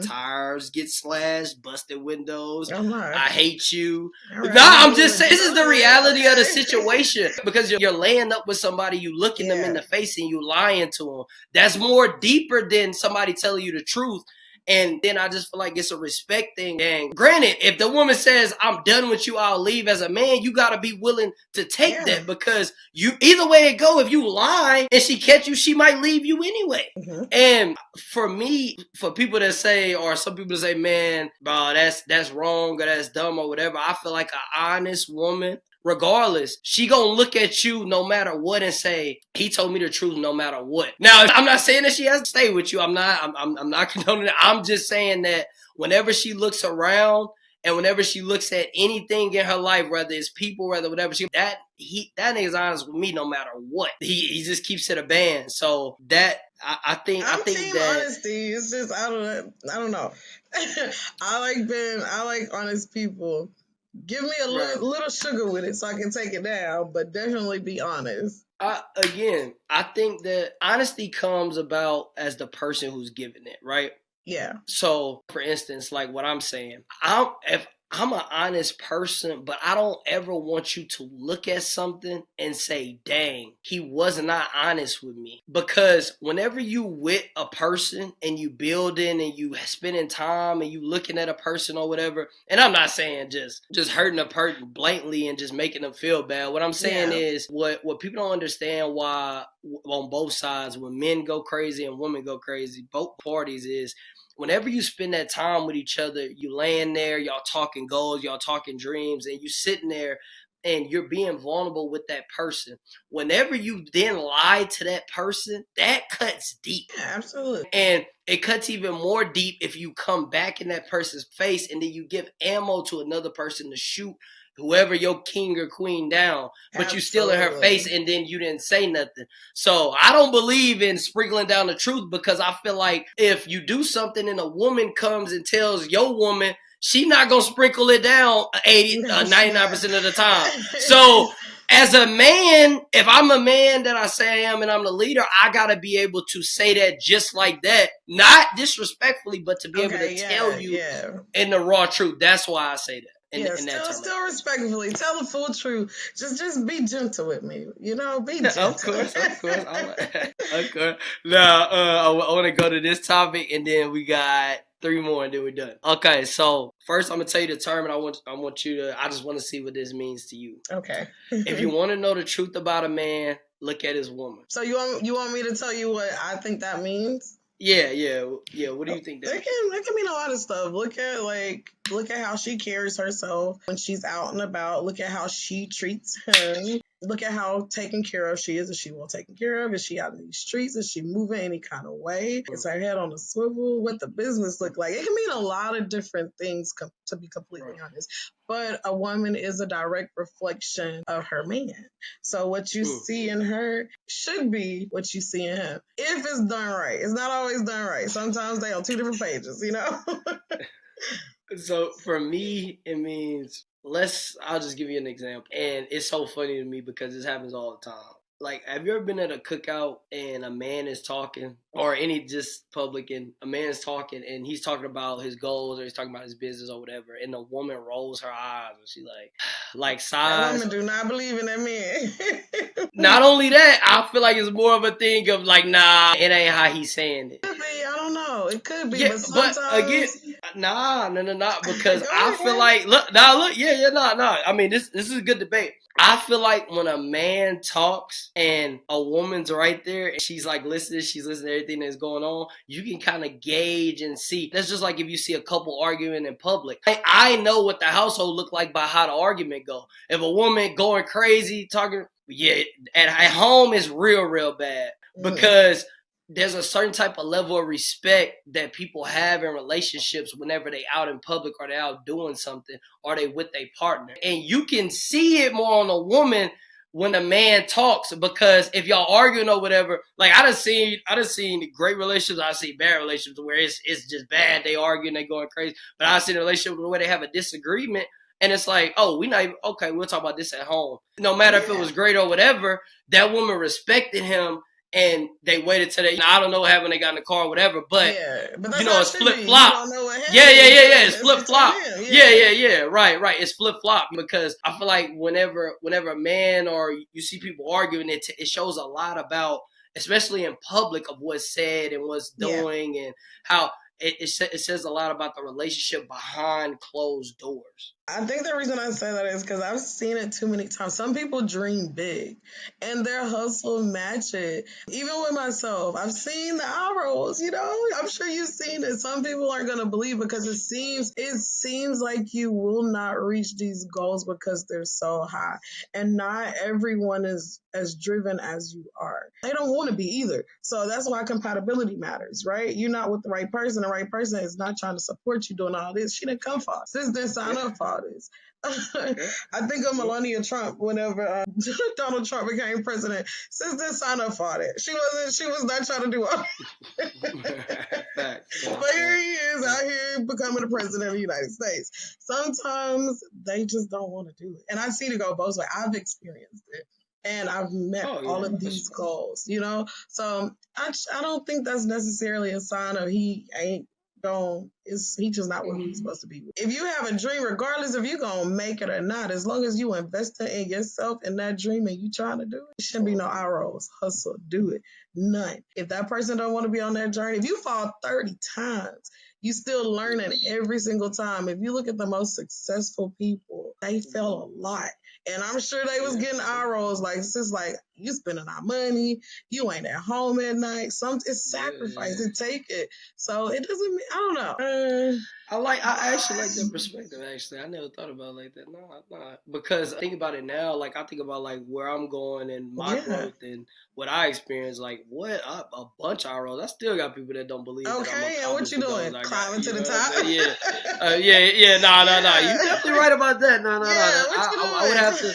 tires get slashed, busted windows. I hate you. Right. I'm just saying, this is the reality of the situation, because you're laying up with somebody, you looking them in the face and you lying to them. That's more deeper than somebody telling you the truth. And then I just feel like it's a respect thing. And granted, if the woman says, I'm done with you, I'll leave, as a man, you got to be willing to take that, because you, either way it go, if you lie and she catch you, she might leave you anyway. And for me, for people that say, or some people say, man, bro, that's wrong or that's dumb or whatever, I feel like an honest woman, regardless, she gonna look at you no matter what and say, he told me the truth no matter what. Now, I'm not saying that she has to stay with you. I'm not condoning it. I'm just saying that whenever she looks around and whenever she looks at anything in her life, whether it's people, whether whatever, that nigga's honest with me no matter what. He just keeps it a band. So that I think that honesty. It's just I don't know. I like honest people. Give me a little sugar with it so I can take it down, but definitely be honest. Again, I think that honesty comes about as the person who's giving it, right? Yeah. So, for instance, like what I'm saying, I'm an honest person, but I don't ever want you to look at something and say, dang, he was not honest with me. Because whenever you with a person and you building and you spending time and you looking at a person or whatever, and I'm not saying just hurting a person blatantly and just making them feel bad. What I'm saying is what people don't understand why on both sides, when men go crazy and women go crazy, both parties is, whenever you spend that time with each other, you laying there, y'all talking goals, y'all talking dreams, and you sitting there and you're being vulnerable with that person. Whenever you then lie to that person, that cuts deep. Yeah, absolutely. And it cuts even more deep if you come back in that person's face and then you give ammo to another person to shoot whoever your king or queen down, but you still in her face and then you didn't say nothing. So I don't believe in sprinkling down the truth, because I feel like if you do something and a woman comes and tells your woman, she not going to sprinkle it down 99% of the time. So as a man, if I'm a man that I say I am and I'm the leader, I got to be able to say that just like that. Not disrespectfully, but to be able to tell you in the raw truth. That's why I say that. Still respectfully. Tell the full truth. Just be gentle with me. You know, be gentle. Of course. Of course. Now, I want to go to this topic, and then we got 3 more, and then we're done. Okay, so first I'm gonna tell you the term, and I just want to see what this means to you. Okay. If you want to know the truth about a man, look at his woman. So you want me to tell you what I think that means? Yeah. What do you think that means? It can mean a lot of stuff. Look at how she carries herself when she's out and about. Look at how she treats him. Look at how taken care of she is. Is she well taken care of? Is she out in these streets? Is she moving any kind of way? Is her head on a swivel? What the business look like? It can mean a lot of different things, to be completely honest. But a woman is a direct reflection of her man. So what you see in her should be what you see in him. If it's done right. It's not always done right. Sometimes they on 2 different pages, you know? So for me, it means, I'll just give you an example. And it's so funny to me because this happens all the time. Like, have you ever been at a cookout and a man is talking, or any just public, and a man is talking and he's talking about his goals or he's talking about his business or whatever, and the woman rolls her eyes and she like sighs. That women do not believe in that man. Not only that, I feel like it's more of a thing of like, nah, it ain't how he's saying it. Could be, I don't know. It could be, yeah, but sometimes... But again, nah, because I feel like, look, nah. I mean, this is a good debate. I feel like when a man talks and a woman's right there and she's like listening, she's listening to everything that's going on, you can kind of gauge and see. That's just like if you see a couple arguing in public. I know what the household look like by how the argument go. If a woman going crazy, talking, at home is real bad, because there's a certain type of level of respect that people have in relationships whenever they out in public or they out doing something or they with a partner. And you can see it more on a woman when a man talks, because if y'all arguing or whatever, like I done seen great relationships, I see bad relationships where it's just bad, they arguing, they going crazy. But I seen a relationship where they have a disagreement and it's like, oh, we not even, okay, we'll talk about this at home. No matter if it was great or whatever, that woman respected him. And they waited till I don't know what happened when they got in the car or whatever, but you know, it's flip-flop. It's flip-flop. Right. It's flip-flop, because I feel like whenever a man or you see people arguing, it shows a lot about, especially in public, of what's said and what's doing and how it says a lot about the relationship behind closed doors. I think the reason I say that is because I've seen it too many times. Some people dream big and their hustle match it. Even with myself, I've seen the eye rolls, you know, I'm sure you've seen it. Some people aren't going to believe because it seems like you will not reach these goals because they're so high. And not everyone is as driven as you are. They don't want to be either. So that's why compatibility matters, right? You're not with the right person. The right person is not trying to support you doing all this. She didn't come for it. Sis didn't sign up for this. I think of Melania Trump whenever Donald Trump became president. Sis didn't sign up for it. She was not trying to do all. But here he is out here becoming the president of the United States. Sometimes they just don't want to do it. And I've seen it go both ways. I've experienced it. And I've met all of these goals, you know? So I don't think that's necessarily a sign of he ain't he's just not where he's supposed to be. If you have a dream, regardless if you're gonna make it or not, as long as you invest in yourself in that dream and you trying to do it, it shouldn't be no eye rolls. Hustle, do it. None. If that person don't want to be on that journey, if you fall 30 times, you still learning every single time. If you look at the most successful people, they fell a lot. And I'm sure they was getting eye rolls like, it's like, you spending our money, you ain't at home at night. It's sacrifice, it take it. So it doesn't mean, I don't know. I actually like that perspective, actually. I never thought about it like that. No. Because I think about it now, like I think about like where I'm going and my growth and what I experienced, like a bunch of eye rolls. I still got people that don't believe that I'm okay, and what you doing? Climbing to the top? No. You're definitely right about that. No. I would have to,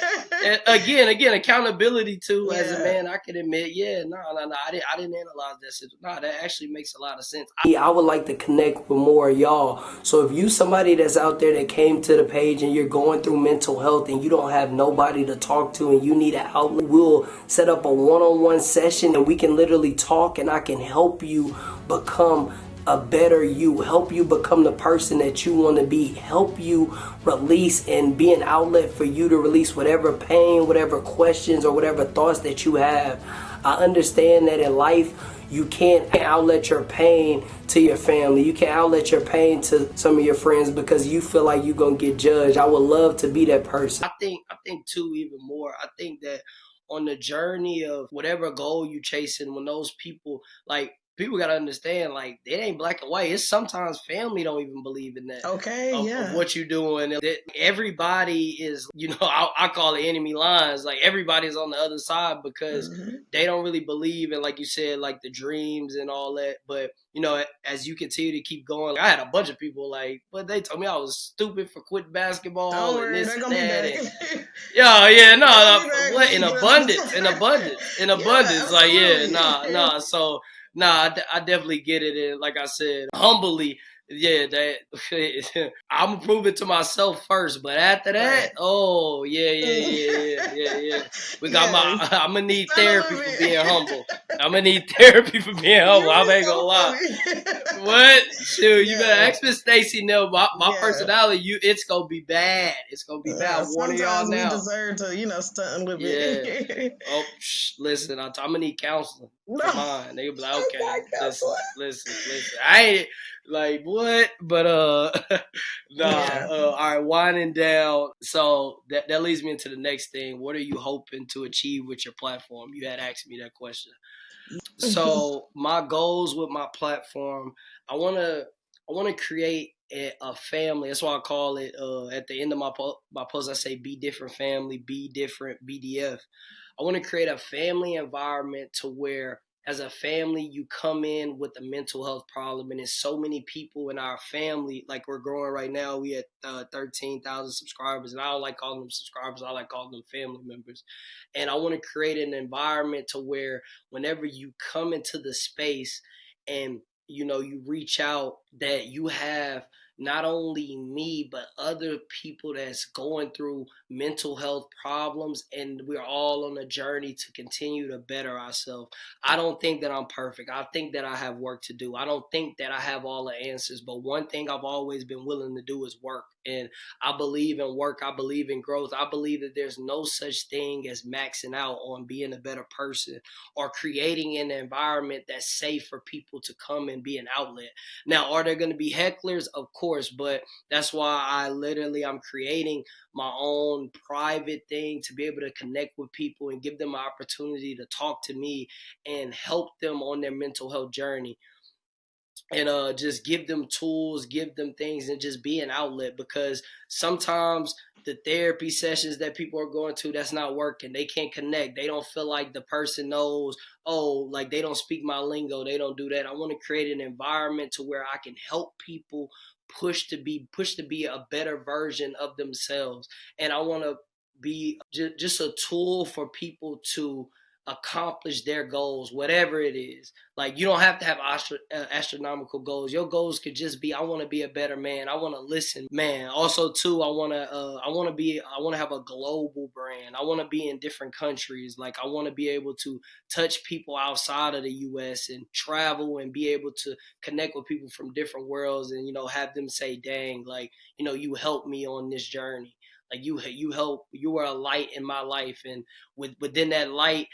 again, accountability too, as a man, I can admit, I didn't analyze that shit. No, that actually makes a lot of sense. I would like to connect with more of y'all. So if you somebody that's out there that came to the page and you're going through mental health and you don't have nobody to talk to and you need an outlet, we'll set up a one-on-one session and we can literally talk and I can help you become a better you, help you become the person that you want to be, help you release and be an outlet for you to release whatever pain, whatever questions or whatever thoughts that you have. I understand that in life you can't outlet your pain to your family. You can't outlet your pain to some of your friends because you feel like you're going to get judged. I would love to be that person. I think too, even more, I think that on the journey of whatever goal you chasing, when those people, like, people got to understand, like, it ain't black and white. It's sometimes family don't even believe in that. Okay, of what you're doing. Everybody is, I call it enemy lines. Like, everybody's on the other side because they don't really believe in, like you said, like the dreams and all that. But, as you continue to keep going, like, I had a bunch of people, like, but they told me I was stupid for quitting basketball and this and that. What? In abundance. Like, So, I definitely get it. And like I said, humbly, that I'm gonna prove it to myself first. But after that, We got I'm gonna need therapy for being humble. I'm gonna need therapy for being humble. I ain't gonna lie. What? Shoot, you better ask Miss Stacy. No, my personality, it's gonna be bad. It's gonna be bad. One of y'all now. We deserve to, stunt a little bit. Listen, I'm gonna need counseling. Come on, they be like, okay, listen. I ain't like what, but all right, winding down. So that leads me into the next thing. What are you hoping to achieve with your platform? You had asked me that question. So my goals with my platform, I wanna create a family. That's why I call it at the end of my post. I say be different family, be different BDF. I want to create a family environment to where, as a family, you come in with a mental health problem, and there's so many people in our family. Like, we're growing right now. We at 13,000 subscribers, and I don't like calling them subscribers. I like calling them family members. And I want to create an environment to where whenever you come into the space and you reach out, that you have not only me, but other people that's going through mental health problems, and we're all on a journey to continue to better ourselves. I don't think that I'm perfect. I think that I have work to do. I don't think that I have all the answers, but one thing I've always been willing to do is work. And I believe in work. I believe in growth. I believe that there's no such thing as maxing out on being a better person or creating an environment that's safe for people to come and be an outlet. Now, are there going to be hecklers? Of course, but that's why I'm creating my own private thing to be able to connect with people and give them an opportunity to talk to me and help them on their mental health journey. And just give them tools, give them things, and just be an outlet, because sometimes the therapy sessions that people are going to, that's not working. They can't connect. They don't feel like the person knows, like they don't speak my lingo. They don't do that. I want to create an environment to where I can help people push to be a better version of themselves. And I want to be just a tool for people to accomplish their goals, whatever it is. Like, you don't have to have astronomical goals. Your goals could just be, I want to be a better man. I want to listen, man. Also, too, I want to have a global brand. I want to be in different countries. Like, I want to be able to touch people outside of the U.S. and travel and be able to connect with people from different worlds and, have them say, dang, like, you helped me on this journey. Like, you were a light in my life. And within that light,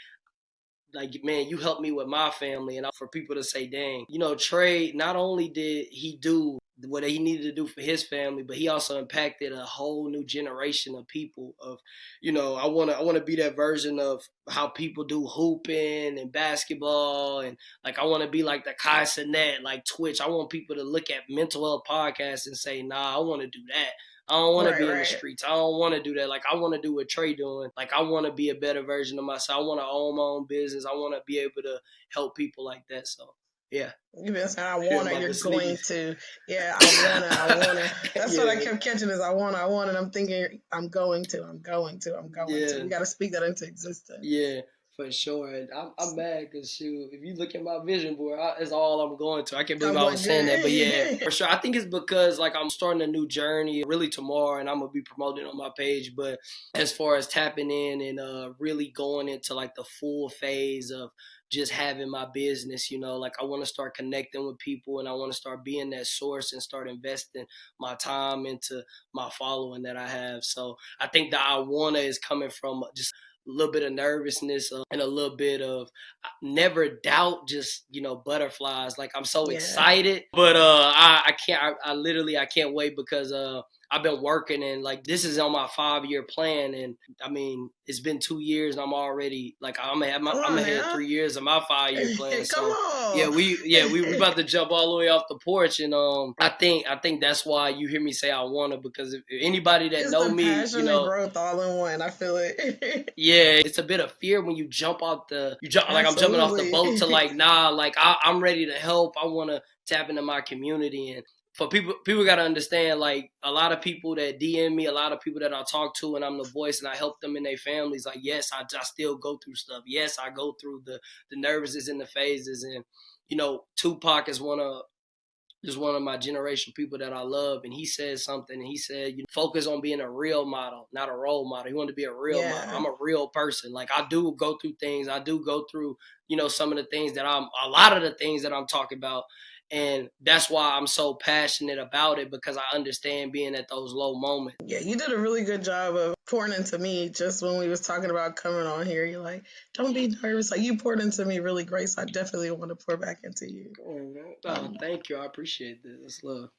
like, man, you helped me with my family. And for people to say, dang, Trey, not only did he do what he needed to do for his family, but he also impacted a whole new generation of people of, I want to be that version of how people do hooping and basketball. And like, I want to be like the Kai Cenat, like Twitch. I want people to look at mental health podcasts and say, nah, I want to do that. I don't want to be in the streets. I don't want to do that. Like, I want to do what Trey doing. Like, I want to be a better version of myself. I want to own my own business. I want to be able to help people like that. So, yeah. You've been saying, I want to, you're going to. Yeah, I want to. That's what I kept catching is I want to. And I'm thinking, I'm going to. We got to speak that into existence. Yeah. For sure. And I'm mad because, shoot, if you look at my vision board, it's all I'm going to. I can't believe I was saying that. But, yeah, for sure. I think it's because, like, I'm starting a new journey really tomorrow, and I'm going to be promoting on my page. But as far as tapping in and really going into, like, the full phase of just having my business, like, I want to start connecting with people, and I want to start being that source and start investing my time into my following that I have. So I think the I wanna is coming from just a little bit of nervousness and a little bit of never doubt, just, butterflies. Like, I'm so excited, but I can't wait because I've been working, and like, this is on my 5-year plan. And I mean, it's been 2 years and I'm already like, I'm gonna have 3 years of my 5-year plan. We about to jump all the way off the porch. And I think that's why you hear me say I wanna, because if anybody that know me, passion and growth all in one. I feel it. Yeah, it's a bit of fear when you jump like I'm jumping off the boat to like, nah, like I'm ready to help. I want to tap into my community. And for people got to understand, like, a lot of people that DM me, a lot of people that I talk to, and I'm the voice and I help them in their families. Like, yes, I still go through stuff. Yes, I go through the nervousness and the phases. And, Tupac is one of my generation people that I love. And he said something, and he said, focus on being a real model, not a role model. He wanted to be a real model. I'm a real person. Like, I do go through things. I do go through, some of the things that a lot of the things that I'm talking about. And that's why I'm so passionate about it, because I understand being at those low moments. Yeah, you did a really good job of pouring into me just when we was talking about coming on here. You're like, don't be nervous. Like, you poured into me really great, so I definitely want to pour back into you. Thank you. I appreciate this. It's love.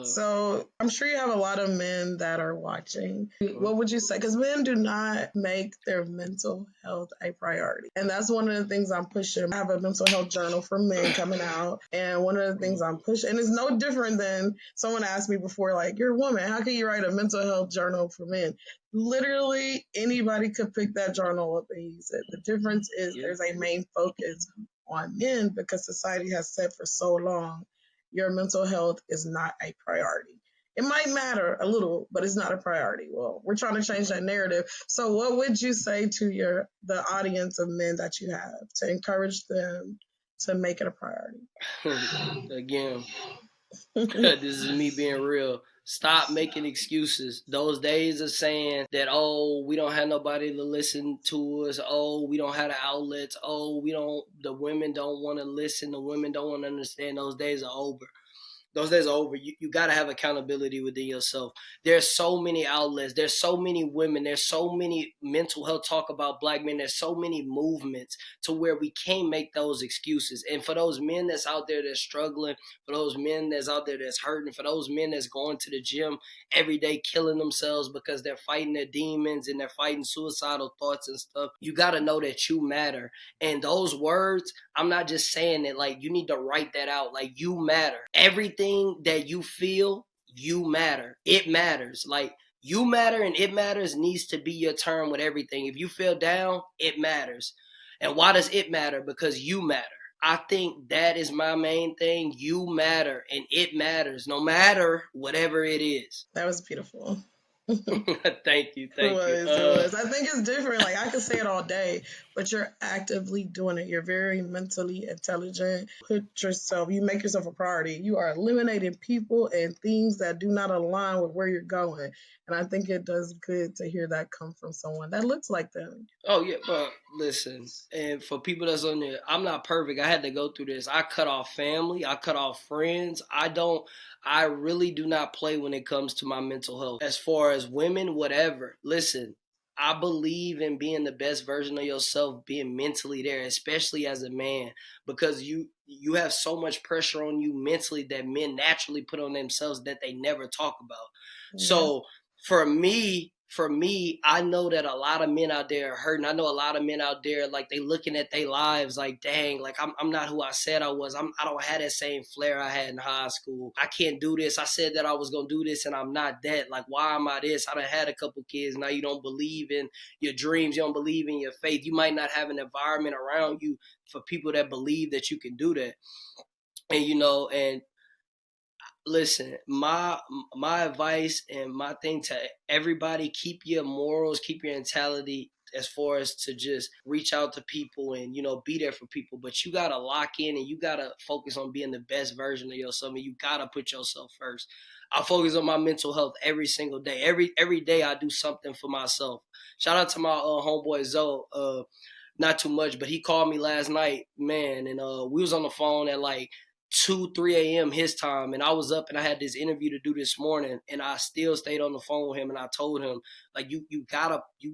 So I'm sure you have a lot of men that are watching. What would you say? Because men do not make their mental health a priority. And that's one of the things I'm pushing. I have a mental health journal for men coming out. And one of the things I'm pushing, and it's no different than someone asked me before, like, you're a woman. How can you write a mental health journal for men? Literally anybody could pick that journal up and use it. The difference is there's a main focus on men because society has said for so long, your mental health is not a priority. It might matter a little, but it's not a priority. Well, we're trying to change that narrative. So what would you say to the audience of men that you have to encourage them to make it a priority? Again, this is me being real. Stop making excuses. Those days of saying that, oh, we don't have nobody to listen to us. Oh, we don't have the outlets. Oh, the women don't want to listen. The women don't want to understand. Those days are over. Those days are over. You got to have accountability within yourself. There's so many outlets. There's so many women. There's so many mental health talk about Black men. There's so many movements to where we can't make those excuses. And for those men that's out there that's struggling, for those men that's out there that's hurting, for those men that's going to the gym every day killing themselves because they're fighting their demons and they're fighting suicidal thoughts and stuff, you got to know that you matter. And those words, I'm not just saying it, like, you need to write that out. Like, you matter. Everything that you feel, you matter. It matters. Like, you matter and it matters needs to be your term with everything. If you feel down, it matters. And why does it matter? Because you matter. I think that is my main thing. You matter and it matters, no matter whatever it is. That was beautiful. Thank you. It was. I think it's different. Like, I could say it all day, but you're actively doing it. You're very mentally intelligent. You make yourself a priority. You are eliminating people and things that do not align with where you're going. And I think it does good to hear that come from someone that looks like them. Oh yeah, but listen, and for people that's on there, I'm not perfect. I had to go through this. I cut off family. I cut off friends. I really do not play when it comes to my mental health. As far as women, whatever. Listen, I believe in being the best version of yourself, being mentally there, especially as a man, because you have so much pressure on you mentally that men naturally put on themselves that they never talk about. Yeah. So for me, I know that a lot of men out there are hurting. I know a lot of men out there, like, they looking at their lives like, dang, like, I'm not who I said I was. I don't have that same flair I had in high school. I can't do this. I said that I was going to do this and I'm not that. Like, why am I this? I done had a couple kids. Now you don't believe in your dreams. You don't believe in your faith. You might not have an environment around you for people that believe that you can do that. And, and listen, my advice and my thing to everybody: keep your morals, keep your mentality as far as to just reach out to people and be there for people. But you gotta lock in and you gotta focus on being the best version of yourself, and you gotta put yourself first. I focus on my mental health every single day. Every day I do something for myself. Shout out to my homeboy Zoe. Not too much, but he called me last night, man, and we was on the phone at like 2-3 a.m. his time, and I was up and I had this interview to do this morning, and I still stayed on the phone with him, and I told him, like, you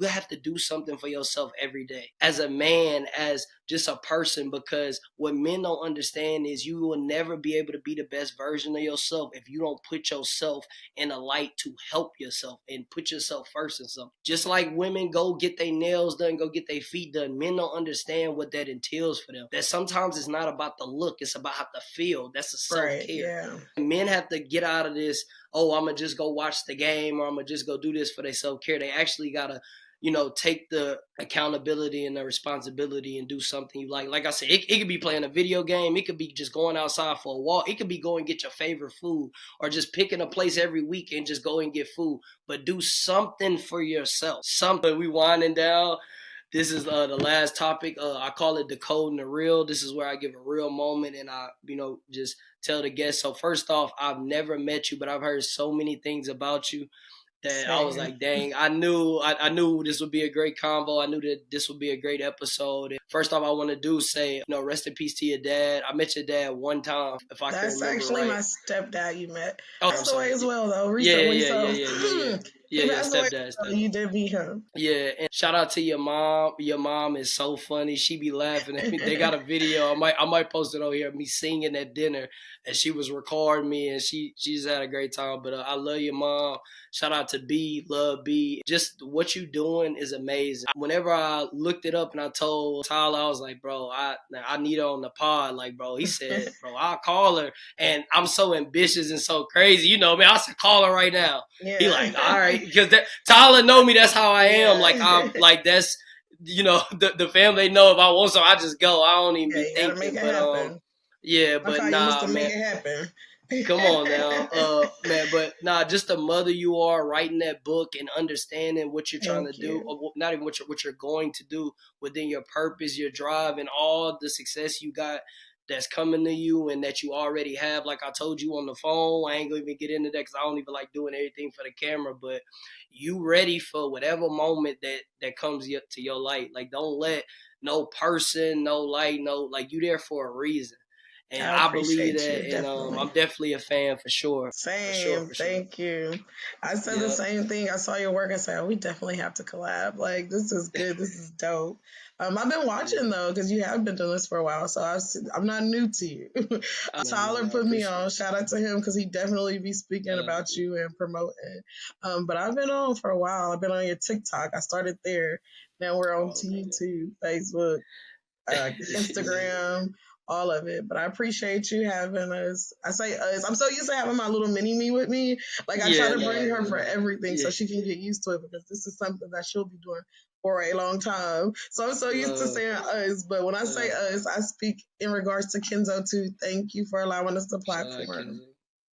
have to do something for yourself every day as a man, as just a person, because what men don't understand is you will never be able to be the best version of yourself if you don't put yourself in a light to help yourself and put yourself first in something. Just like women go get their nails done, go get their feet done, men don't understand what that entails for them. That sometimes it's not about the look, it's about how to feel. That's a self-care. Right, yeah. Men have to get out of this, oh, I'm going to just go watch the game or I'm going to just go do this for their self-care. They actually got to, take the accountability and the responsibility and do something you like. Like I said, it could be playing a video game. It could be just going outside for a walk. It could be going get your favorite food or just picking a place every week and just go and get food. But do something for yourself. Something. We winding down. This is the last topic. I call it Decoding The Real. This is where I give a real moment and I, just tell the guests. So first off, I've never met you, but I've heard so many things about you that Same. I was like, dang, I knew this would be a great convo. I knew that this would be a great episode. And first off, I want to say, rest in peace to your dad. I met your dad one time, if I can remember right. That's actually my stepdad you met. Oh, passed away as well, though, recently. Yeah, stepdad. You did meet him. Yeah, and shout out to your mom. Your mom is so funny. She be laughing at me. They got a video. I might post it on here. Me singing at dinner, and she was recording me, and she just had a great time. But I love your mom. Shout out to B, love B. Just what you doing is amazing. Whenever I looked it up and I told Tyler, I was like, bro, I need her on the pod. Like, bro, he said, bro, I'll call her. And I'm so ambitious and so crazy. Man, I said, call her right now. Yeah. He like, all right. Because Tyler know me. That's how I am. Yeah. Like, I'm like, that's, the family know if I want something, I just go. I don't even be thinking. Make it happen. Yeah, but nah, man. Make it happen. Come on now, man. But nah, just the mother you are, writing that book and understanding what you're trying to do, or not even what you're going to do within your purpose, your drive, and all the success you got that's coming to you and that you already have. Like I told you on the phone, I ain't gonna even get into that because I don't even like doing everything for the camera. But you ready for whatever moment that comes to your light. Like, don't let no person, no light, you there for a reason. And I believe that, and I'm definitely a fan for sure. Same, for sure. Thank you. I said the same thing. I saw your work and said, oh, we definitely have to collab. Like, this is good. This is dope. I've been watching, though, because you have been doing this for a while, so I'm not new to you. Tyler put me on. Shout out to him, because he definitely be speaking about you and promoting. But I've been on for a while. I've been on your TikTok. I started there. Now we're on YouTube, Facebook, Instagram, all of it. But I appreciate you having us. I say us. I'm so used to having my little mini-me with me. Like, I try to bring her for everything so she can get used to it, because this is something that she'll be doing for a long time. So I'm so used to saying us, but when I say us, I speak in regards to Kenzo too. Thank you for allowing us the platform.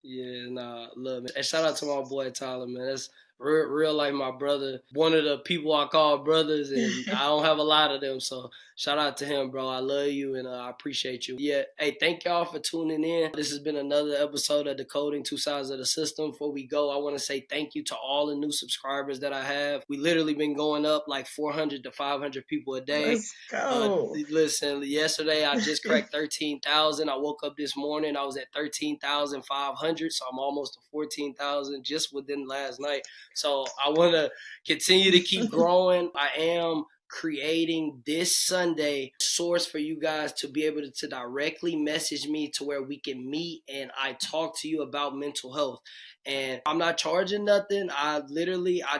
Yeah, love it. And shout out to my boy Tyler, man. That's real like my brother, one of the people I call brothers, and I don't have a lot of them. So shout out to him, bro. I love you, and I appreciate you. Yeah, hey, thank y'all for tuning in. This has been another episode of Decoding Two Sides of the System. Before we go, I want to say thank you to all the new subscribers that I have. We literally been going up like 400 to 500 people a day. Let's go. Listen, yesterday I just cracked 13,000. I woke up this morning, I was at 13,500, so I'm almost to 14,000 just within last night. So I want to continue to keep growing. I am creating this Sunday source for you guys to be able to directly message me to where we can meet and I talk to you about mental health. And I'm not charging nothing. I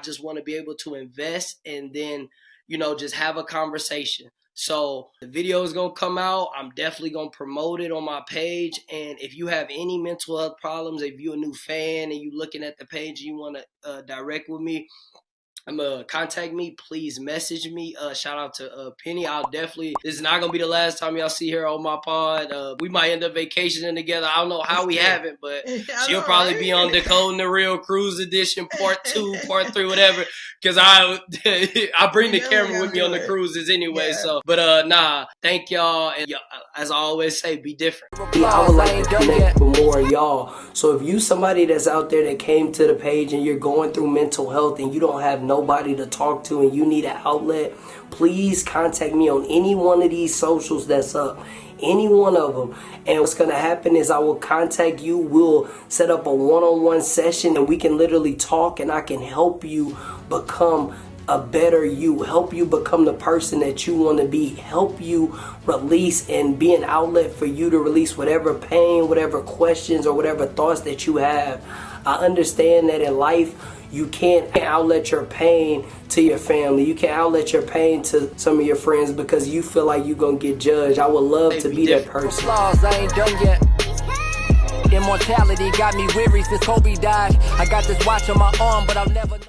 just want to be able to invest and then, just have a conversation. So the video is going to come out. I'm definitely going to promote it on my page. And if you have any mental health problems, if you're a new fan and you're looking at the page and you want to direct with me, contact me, please message me. Shout out to Pennie. This is not going to be the last time y'all see her on my pod. We might end up vacationing together. I don't know how we haven't, but she'll probably be on Decoding The Real Cruise Edition Part 2, Part 3, whatever. Because I bring the camera with me on the cruises anyway. Yeah. So, but thank y'all. And as I always say, be different. I would like to connect with more of y'all. So if you somebody that's out there that came to the page and you're going through mental health and you don't have nobody to talk to and you need an outlet, please contact me on any one of these socials that's up. Any one of them. And what's going to happen is I will contact you. We'll set up a one-on-one session and we can literally talk and I can help you become a better you, help you become the person that you want to be, help you release and be an outlet for you to release whatever pain, whatever questions or whatever thoughts that you have. I understand that in life you can't outlet your pain to your family. You can't outlet your pain to some of your friends because you feel like you're going to get judged. I would love to be that person. Flaws, I ain't done yet. Immortality got me weary since Kobe died. I got this watch on my arm, but I'll never know.